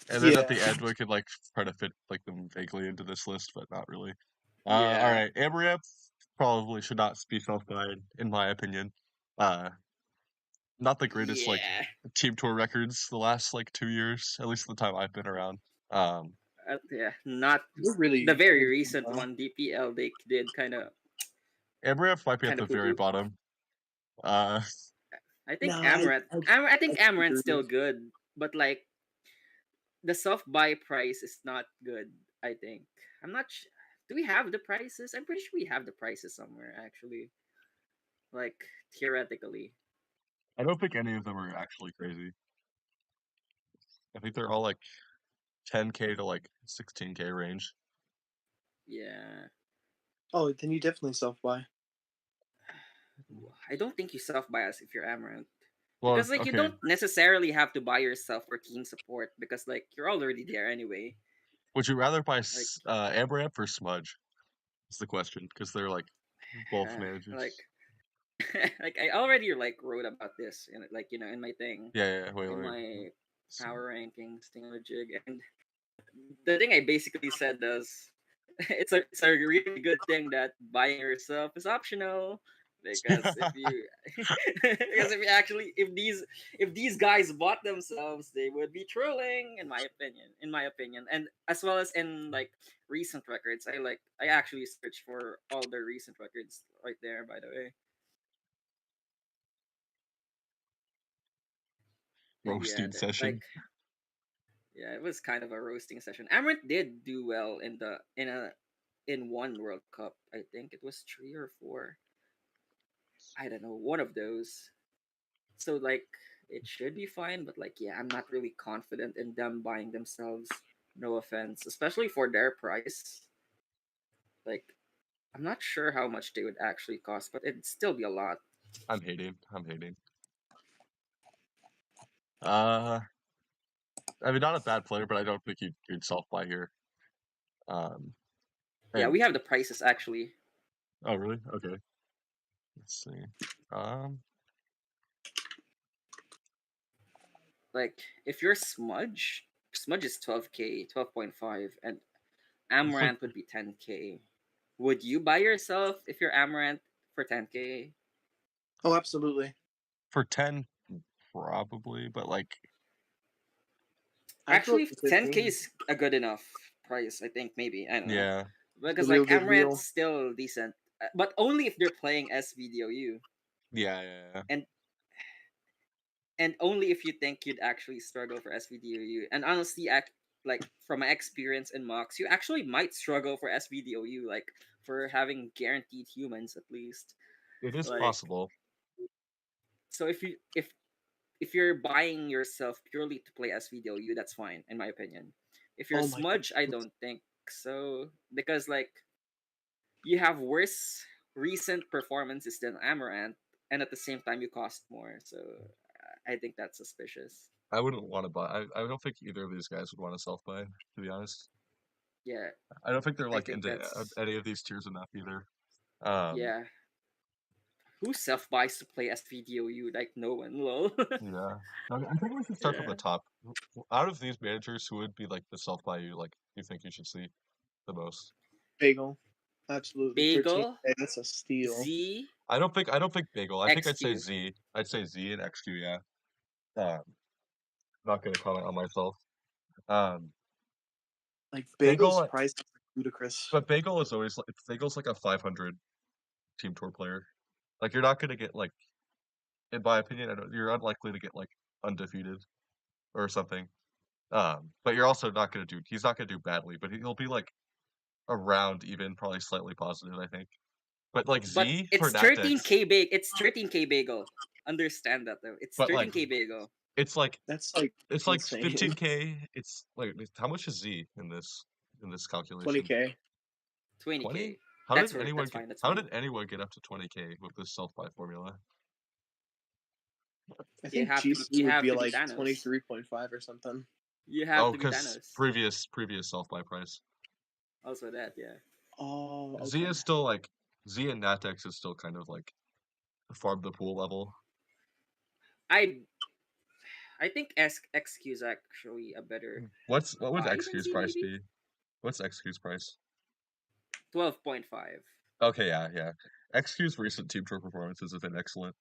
And then at Yeah. the end, we could like try to fit like them vaguely into this list, but not really. All Yeah. right, Amaranth probably should not be self-buying, in my opinion. Uh, not the greatest like Yeah. team tour records the last like 2 years, at least the time I've been around. Yeah, not They're the really very they're doing recent well. one. DPL they did Amref might be at kind the of poo very poo. bottom. Uh, I think No, I think I Amaranth's agree. still good, but like the soft buy price is not good. I think I'm not. Do we have the prices? I'm pretty sure we have the prices somewhere actually. Like theoretically. I don't think any of them are actually crazy. I think they're all like 10K to like 16K range. Yeah. Oh, then you definitely self buy. I don't think you self buy us if you're Amaranth. Well, Because like you okay. don't necessarily have to buy yourself for team support because like you're already there anyway. Would you rather buy Like Amref or Smudge? Is the question because they're like both like managers. like I already like wrote about this in like in my thing Yeah. Wait, in wait. my So, power rankings thingamajig, and the thing I basically said is it's a really good thing that buying yourself is optional because if these guys bought themselves they would be trolling in my opinion, and as well as in like recent records. I actually searched for all the recent records right there, by the way. And yeah, roasting session. like yeah, it was kind of a roasting session. Amaranth did do well in one World Cup. I think it was 3 or 4. I don't know, one of those. So like it should be fine, but like yeah, I'm not really confident in them buying themselves. No offense, especially for their price. Like I'm not sure how much they would actually cost, but it'd still be a lot. I'm hating. Uh, I mean, not a bad player, but I don't think you'd self buy here. Um, Yeah, and we have the prices actually. oh really? Okay. Let's see. Um, Like if you're Smudge is 12K, 12.5, and it's like Amaranth would be 10K. Would you buy yourself if you're Amaranth for 10K? Oh, absolutely. for 10, probably, but like I'd go up Actually, to 10K 15. is a good enough price. I think maybe I don't know yeah, The because real like good Amaranth's wheel. still decent, but only if they're playing SVDOU, yeah. and only if you think you'd actually struggle for SVDOU. And honestly, like from my experience in mocks, you actually might struggle for SVDOU, like for having guaranteed humans at least. It is Like possible. so, if you're buying yourself purely to play SVDOU, that's fine in my opinion. If you're Oh my god. Smudge, I don't think so because like you have worse recent performances than Amaranth, and at the same time you cost more. So I think that's suspicious. I wouldn't want to buy. I don't think either of these guys would want to self buy. To be honest, Yeah, I don't think they're I like think into that's any of these tiers enough either. Um, yeah. Who self buys to play SVDOU? Like no one, lol. yeah. I think we should start from the Yeah. top. Out of these managers, who would be like the self buy you think you should see the most? Bagel. Absolutely. 13. Bagel, That's a steal. Z, I don't think Bagel. I think I'd say XQ. Z. I'd say Z and XQ. Yeah. Um, not gonna comment on myself. Um, Like Bagel, Bagel's price is ludicrous. but Bagel is always like Bagel's like a 500 team tour player. Like you're not gonna get like, in my opinion, you're unlikely to get like undefeated or something. But you're also not gonna do. He's not gonna do badly, but he'll be like around even, probably slightly positive, I think. But like But Z for it's Natex, 13K bag. It's 13K bagel. Understand that though. It's but like 13K bagel. it's like That's like it's like insane. 15K. It's like how much is Z in this calculation? 20K. 20? 20K. How That's did worth. anyone That's get fine. That's how fine. did anyone get up to 20K with this self buy formula? I You think have to be. GC You would have be to be like Thanos. 23.5 or something. You have Oh, to be because Thanos. previous self buy price. Also that, yeah. Oh, Z okay. is still like Z and Natex is still kind of like farm the pool level. I I think XQ is actually a better What would buy than XQ's Z price maybe. be? What's XQ's price? 12.5. Okay, yeah. XQ's recent team tour performances have been excellent.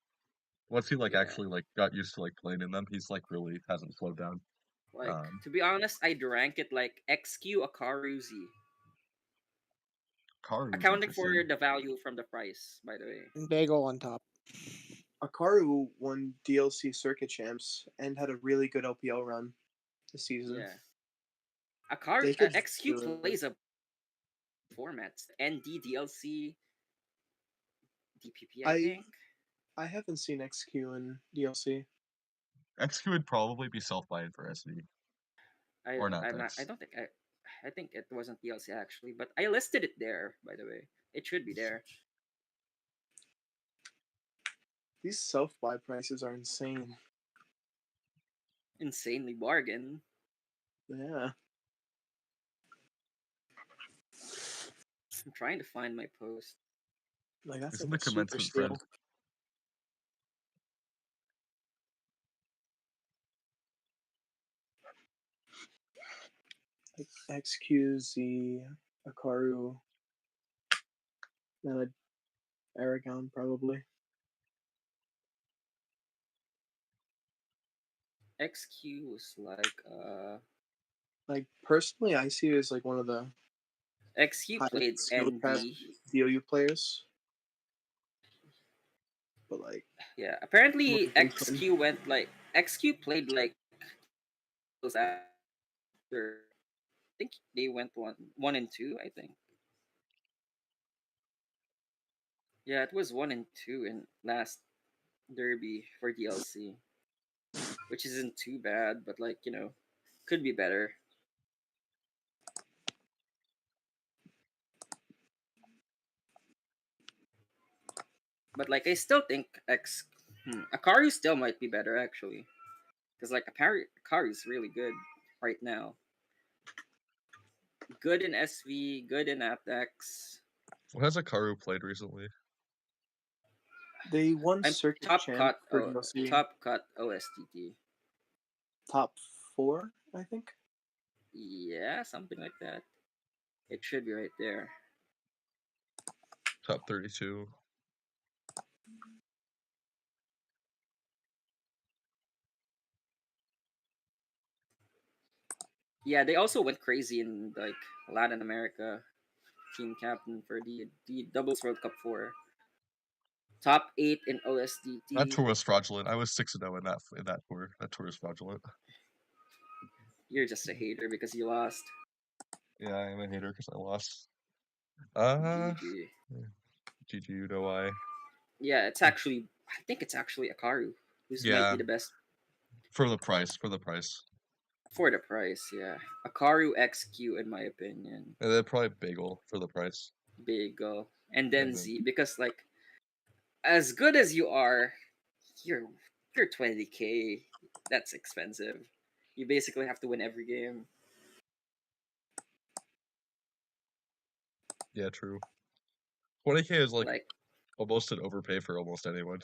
Once he Yeah. actually got used to playing in them, he's really hasn't slowed down. Like, to be honest, I'd rank it like XQ Akaru Z. Karu's Accounting for interesting. the value from the price, by the way. Bagel on top. Akaru won DLC Circuit Champs and had a really good LPL run this season. Yeah. Akaru They could XQ do it. plays a formats. ND DLC DPP, I think. I haven't seen XQ in DLC. XQ would probably be self-buying for SD or not I'm not. I Dex. don't think I think it wasn't DLC actually, but I listed it there. By the way, it should be there. These self-buy prices are insane. Insanely bargain. Yeah. I'm trying to find my post. Like that's Isn't like the a super commencement steal. friend? Like XQZ, Akaru, and a Aragon probably. XQ was Like personally, I see it as like one of the XQ highest played skill test ND. DOU players. But Yeah, apparently motivation. XQ played like those after. I think they went one and two. I think. Yeah, it was 1 and 2 in last derby for DLC, which isn't too bad, but could be better. But I still think Akaru still might be better actually, because Akaru is really good right now. Good in SV, good in Aptex. What has Akaru played recently? They won I'm circuit top champ cut. for DLC. Top cut OSTT. Top 4, I think. Yeah, something like that. It should be right there. Top 32. Yeah, they also went crazy in Latin America. Team captain for the Doubles World Cup 4. Top 8 in That OSDT. tour was fraudulent. I was 6-0 in that tour. That tour is fraudulent. You're just a hater because you lost. Yeah, I am a hater because I lost. GG. GG, you know why? Yeah, it's actually. I think it's actually Akaru, who's might be Yeah, the best for the price. For the price. for the price. Yeah, Akaru XQ in my opinion. And then probably Bagel for the price. Big go. And And then then, Z because as good as you are, you're 20K. That's expensive. You basically have to win every game. yeah, true. 20K is Like almost an overpay for almost anyone.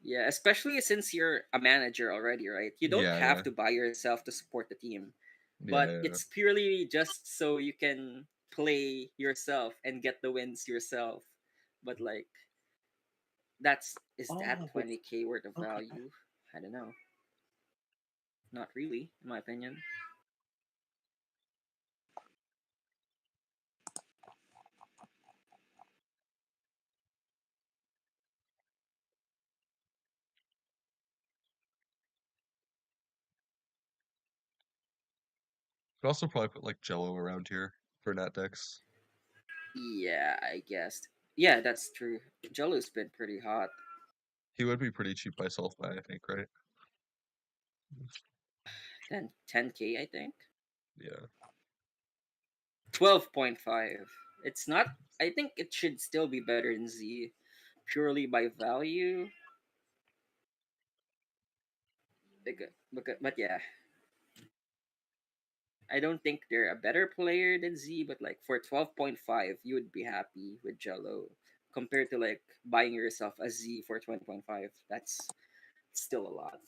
Yeah, especially since you're a manager already, right? You don't Yeah, have yeah, to buy yourself to support the team, yeah, but yeah. it's purely just so you can play yourself and get the wins yourself. But is that Oh, but 20K worth of okay. value? I don't know. Not really, in my opinion. Could also probably put Jello around here for net decks. Yeah, I guess. Yeah, that's true. Jello's been pretty hot. He would be pretty cheap by self buy, I think, right? 10K, I think. Yeah. 12.5. It's not. I think it should still be better than Z, purely by value. But yeah, I don't think they're a better player than Z. But for 12.5, you would be happy with Jello compared to buying yourself a Z for 20.5. That's still a lot.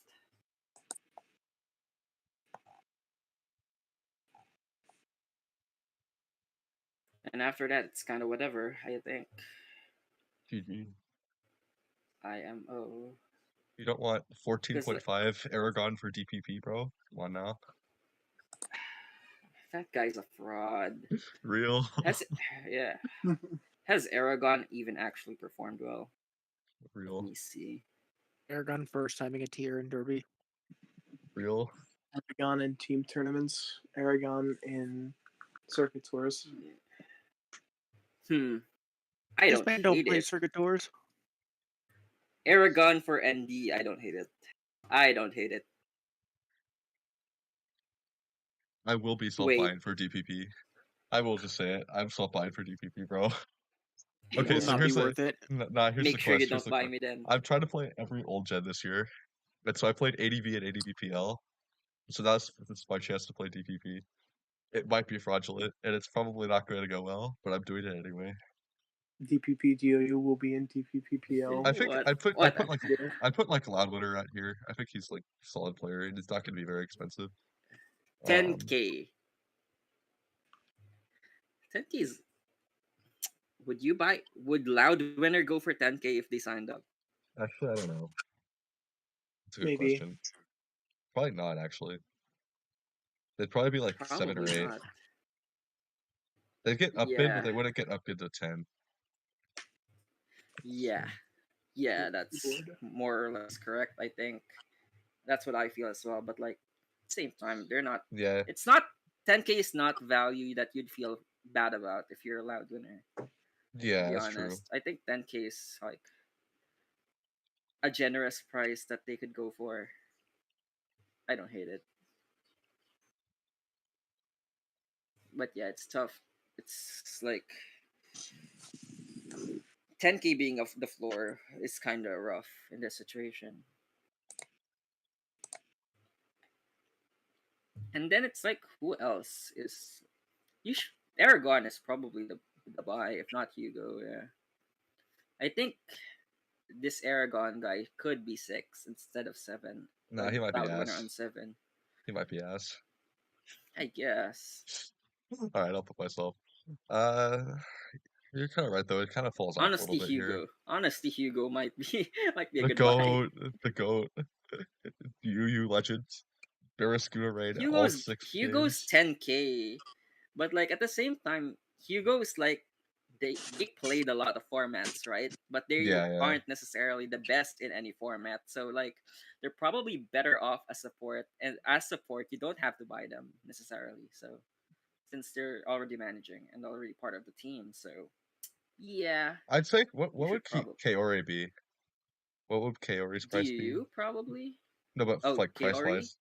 And after that, it's kind of whatever. I think GG. IMO. You don't want Because like 14.5 Aragon for DPP, bro? Come on now. that guy's a fraud. Real. Has yeah. Has Aragon even actually performed well? Let Real. me see. Aragon first timing a tier in Derby. Real. Aragon in team tournaments. Aragon in circuit tours. I This don't man don't hate play it. circuit tours. Aragon for ND, I don't hate it. I don't hate it. I will be Wait, self-buying for DPP. I will just say it. I'm self-buying for DPP, bro. It Okay, will so not be here's the worth it. here's the make sure you quest. Here's don't the buy quest. me then. I'm trying to play every old gen this year, and so I played ADV and ADVPL. So that's my chance to play DPP. It might be fraudulent, and it's probably not going to go well, but I'm doing it anyway. DPP DOU will be in DPPPL. I think What? I put I What? put like I put like Loudwinter out here. I think he's like a solid player, and it's not going to be very expensive. 10K. 10K is. Would you buy? Would Loud Winner go for 10K if they signed up? Actually, I don't know. It's a good Maybe. question. Probably not actually. They'd probably be like 7 or Probably 8. not. They'd get upbid, but Yeah. they wouldn't get upbid to 10. Yeah. Yeah, that's more or less correct. I think that's what I feel as well. But like, same time, they're not. Yeah, It's not 10K is not value that you'd feel bad about if you're a Loud Winner. To yeah, be that's true. honest, I think 10K is like a generous price that they could go for. I don't hate it, but yeah, it's tough. It's like 10K being off the floor is kind of rough in this situation. And then it's like, who else is you? Aragon is probably the buy, if not Hugo. Yeah, I think this Aragon guy could be 6 instead of 7, Nah, or he might be Loud Winner on ass. 7. He might be ass. I guess. All right, I'll put myself. Uh, you're kind of right though. It kind of falls off a little bit here. Honestly, Hugo might be might be a The good buy. goat, the goat, UU legends, Barraskewda raid, all Hugo's 6 Hugo's games. 10K, but like at the same time, Hugo's like they played a lot of formats, right? But they Yeah, yeah. aren't necessarily the best in any format. So like they're probably better off as support, and as support, you don't have to buy them necessarily. So since they're already managing and already part of the team, so yeah, I'd say you what would should probably Kaori be? What would Kaori's do price be? you probably. No, but Oh, like price wise.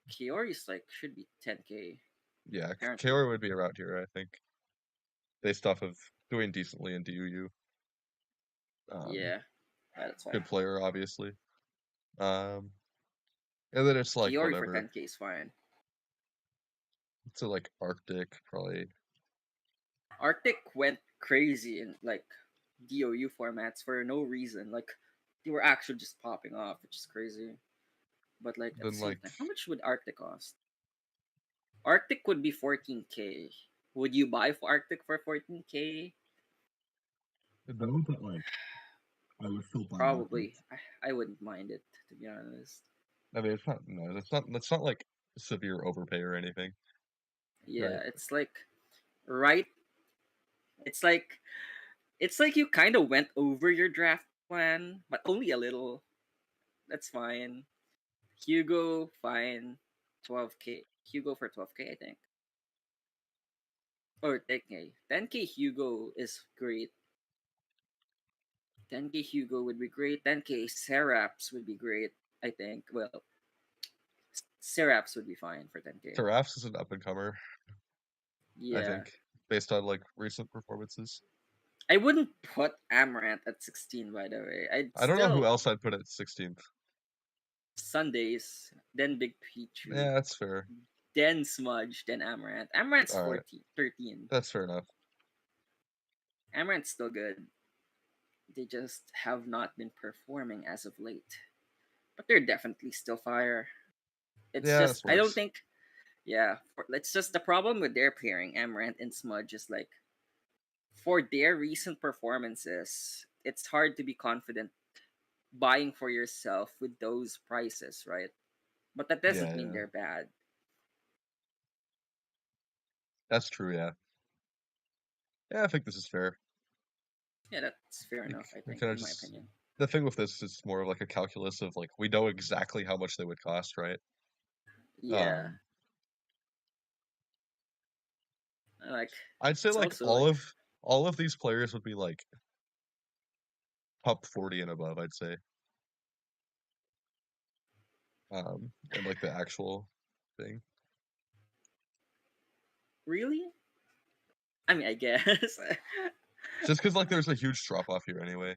Kiori's like should be 10K Yeah, apparently. Kaori would be around here, I think, based off of doing decently in DUU. Yeah, that's why. Good player, obviously. Um, and then it's like Kiori for whatever. 10K is fine. It's a, like Arctic, probably. Arctic went crazy in like DOU formats for no reason. Like they were actually just popping off, which is crazy. But like at the Then same like time, how much would Arctic cost? Arctic would be 14K. Would you buy for Arctic for 14K? no, but like I would still buy Arctic. Probably. I wouldn't mind it, to be honest. I mean, it's not no, that's not like severe overpay or anything, Yeah, right? it's like right. It's like you kind of went over your draft plan, but only a little. That's fine. Hugo, fine. 12K. Hugo for 12K, I think. Or 10K. 10K Hugo is great. 10K Hugo would be great. 10K Seraps would be great, I think. Well, Seraps would be fine for 10K. Giraffes is an up and comer, I Yeah. think, based on like recent performances. I wouldn't put Amaranth at 16, by the way. I'd I don't know who still else I'd put at 16th. Sundays, then Big Pichu, Yeah, that's fair. then Smudge, then Amaranth. Amaranth's All right, 13. that's fair enough. Amaranth's still good. They just have not been performing as of late. But they're definitely still fire. It's Yeah, just this I don't works. think it's just the problem with their pairing, Amaranth and Smudge, is like for their recent performances, it's hard to be confident buying for yourself with those prices, right? But that doesn't mean Yeah. they're bad. That's true, yeah. Yeah, I think this is fair. Yeah, that's fair Like, enough, I we think, kind of in my just opinion. the thing with this is more of like a calculus of like we know exactly how much they would cost, right? Yeah. Um, Like, I'd say it's like also like, all of these players would be like top 40 and above, I'd say. And like the actual thing. really? I mean, I guess. Just because like there's a huge drop off here anyway.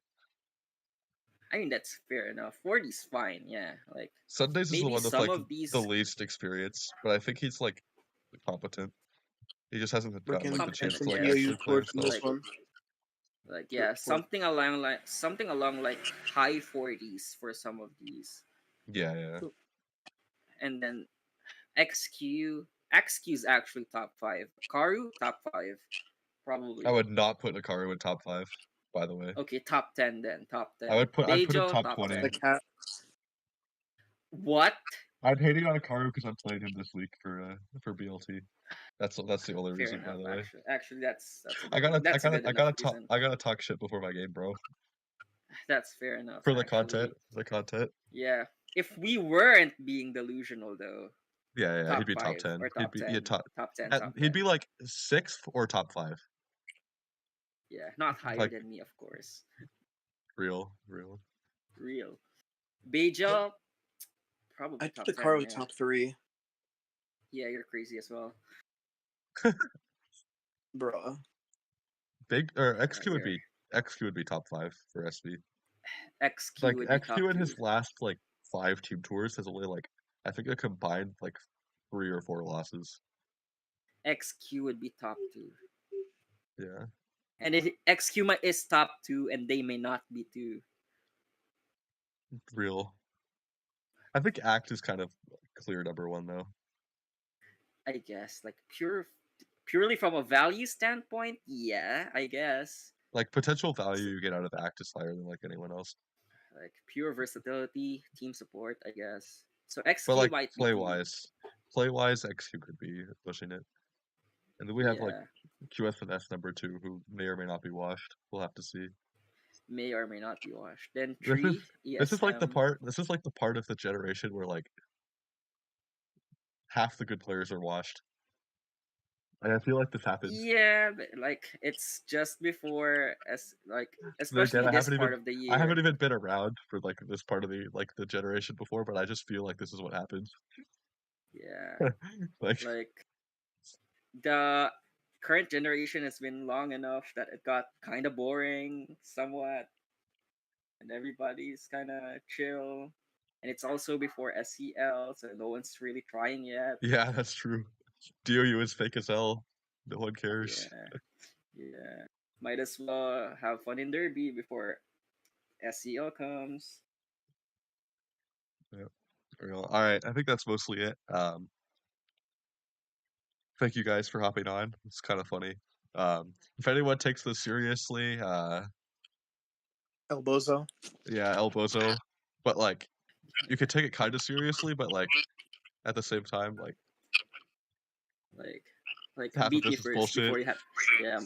I mean, that's fair enough. 40's fine, yeah. Like, Sundays is the maybe one with some like of the these least experience, but I think he's like competent. He just hasn't gotten like the Recommend chance competent, to from like yes. TOU actually play towards himself. this Like, one. yeah, For something along like high 40s for some of these. Yeah, yeah. And then XQ's actually top 5. Karu top 5 I probably. would not put Nakaru in top 5, by the way. Okay, top 10 then. Top I 10. would put I'd put him Bejo top top 20. the 10. cat. What? I'm hating on Akaru because I'm playing him this week for BLT. That's the only Fair reason, by enough. the way. Actually, that's a good enough reason. I gotta talk shit before my game, bro. That's fair enough. For Actually, the content. yeah. If we weren't being delusional, though, Yeah, yeah, he'd top be top 5 10. or He'd top be 10, top 10, top he'd 10. be like 6th or top 5. Yeah, not higher Like than me, of course. real. Real. Bejo, probably I'd put top the 10. Karo Yeah. top 3, Yeah, you're crazy as well. bruh. Big or Yeah, you're XQ would be top 5 for SV. XQ Like would be top XQ in 2. his last like 5 team tours has only like I think a combined like 3 or 4 losses. XQ would be top 2. Yeah, And XQ is top 2 and they may not be 2. real. I think Act is kind of clear number 1 though. I guess. Like purely from a value standpoint, yeah, I guess. Like potential value you get out of Act is higher than like anyone else. Like pure versatility, team support, I guess. So But XQ like might be 2. play wise, XQ could be pushing it. And then we have like Yeah, QS and S number 2 who may or may not be washed. We'll have to see. may or may not be washed. Then This is 3 ESM. this is like the part of the generation where like half the good players are washed. And I feel like this happens. Yeah, but like it's just before as like And again, especially this part of the I haven't year. even been around for like this part of the generation before, but I just feel like this is what happens. Yeah, Like like the current generation has been long enough that it got kind of boring somewhat, and everybody's kind of chill. And it's also before SEL, so no one's really trying yet. yeah, that's true. DOU is fake as hell. No one cares. Yeah, yeah. Might as well have fun in Derby before SEL comes. Yeah. All right, I think that's mostly it. Thank you guys for hopping on. It's kind of funny. If anyone takes this seriously, El Bozo. yeah, El Bozo. But like, you could take it kind of seriously, but like at the same time, like Like, like half of beat me this is first bullshit. before you have. Yeah,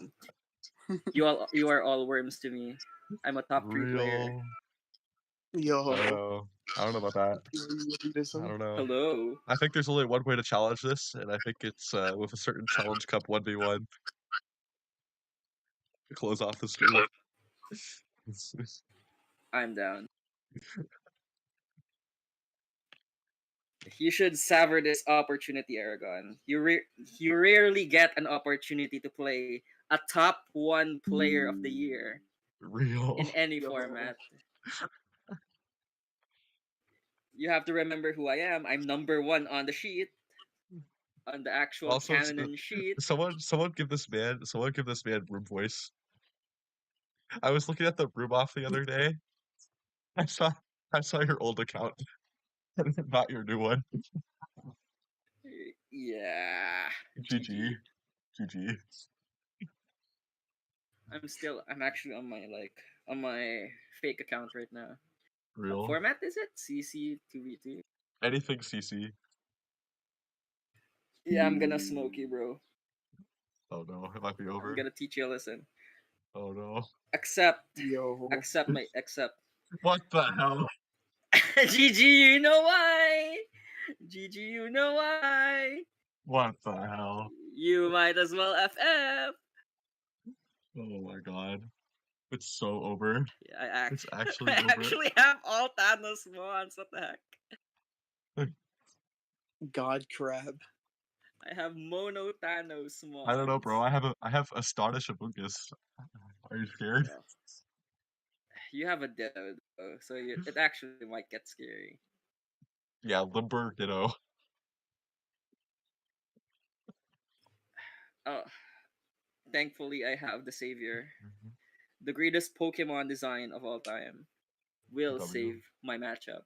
you are all worms to me. I'm a top 3 player. Real. Yo. I don't know about that. I Elitism. don't know. Hello. I think there's only one way to challenge this, and I think it's with a certain challenge cup 1v1 to close off the stream. I'm down. You should savor this opportunity, Aragon. You rarely get an opportunity to play a top 1 player of the year Real. in any Yo. format. You have to remember who I am. I'm number 1 on the sheet, on the actual Also, canon sheet. someone give this man room voice. I was looking at the room off the other day. I saw I saw your old account, not your new one. Yeah. GG. GG. I'm actually on my fake account right now. What Real. format is it? CC 2v2. Anything CC. Yeah, I'm gonna smoke you, bro. Oh no, it might be over. I'm gonna teach you a lesson. Oh no. Accept. Yo. Accept my accept. What the hell? GG, you know why? GG, you know why? What the hell? You might as well FF. Oh my god. It's so over. I It's actually, actually I over. actually have all Thanos ones. What the heck? God crab. I have mono Thanos ones. I don't know, bro. I have Astonish Abugus. Are you scared? Well, you have a Ditto, though, so it actually might get scary. Yeah, Limber Ditto. Oh, thankfully I have the Savior, the greatest Pokemon design of all time. Will W. save my matchup.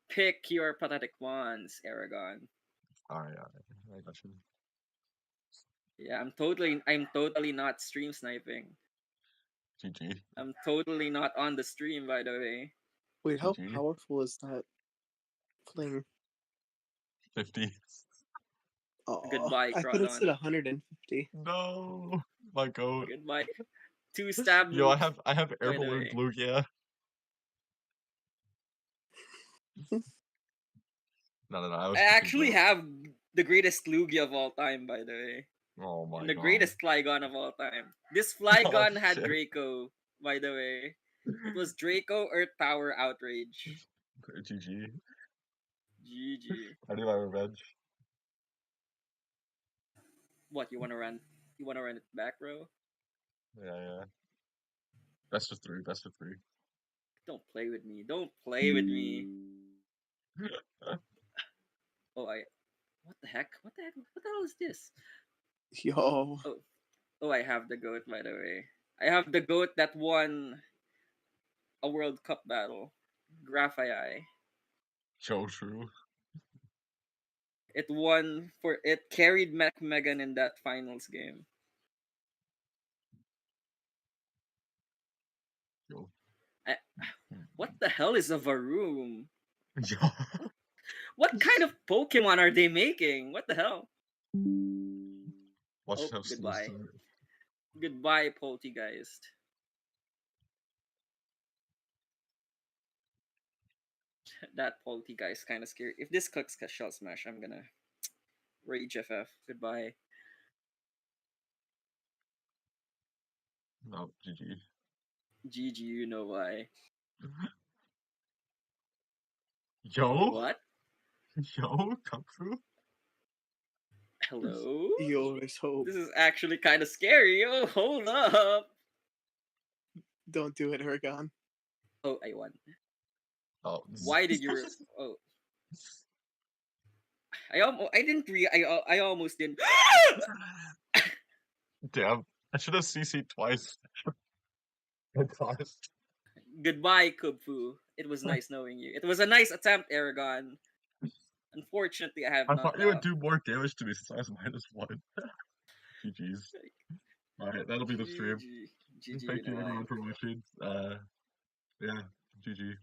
Pick your pathetic ones, Aragon. Alright, I got you. Yeah, I'm totally not stream sniping. GG. I'm totally not on the stream, by the way. Wait, how GG. powerful is that fling? 50. Oh, Goodbye, I thought it Crawdon. said 150. No, my goat. Goodbye. 2-stab Yo, move, I have Air by the Balloon way. Lugia. No, I was I thinking, actually bro. have the greatest Lugia of all time, by the way. Oh my And the god. greatest Flygon of all time. This Oh Flygon had shit. Draco, by the way. It was Draco Earth Power Outrage. GG. GG. I need my revenge. What, you wanna run? You wanna run it back, bro? Yeah. Best of three, best of three. Don't play with me. Don't play with me. Oh, what the heck? What the heck? What the hell is this? Yo. Oh, I have the goat, by the way. I have the goat that won a World Cup battle. Graphii. So true. It carried Megan in that finals game. Yo. What the hell is a Varoom? Yo. What kind of Pokemon are they making? What the hell? Watch Oh, how smooth goodbye. start. Goodbye, Poltegeist. That Poltegeist kind of scary. If this clicks Shell Smash, I'm gonna Rage FF. Goodbye. No, GG. GG, you know why. Yo? What? Yo, come through? Hello? Yo, there's hope. This is actually kind of scary. Oh, hold up. Don't do it, Aragon. Oh, I won. Oh. Why did you? Oh, I didn't I almost didn't. Damn. I should have CC'd twice. I paused. Goodbye, Kubfu. It was nice knowing you. It was a nice attempt, Aragon. Unfortunately, I have I thought knocked you would off. do more damage to me since I was -1. GG's. Alright, that'll be the stream. GG. GG, you Thank know you why. everyone for watching. Yeah, GG.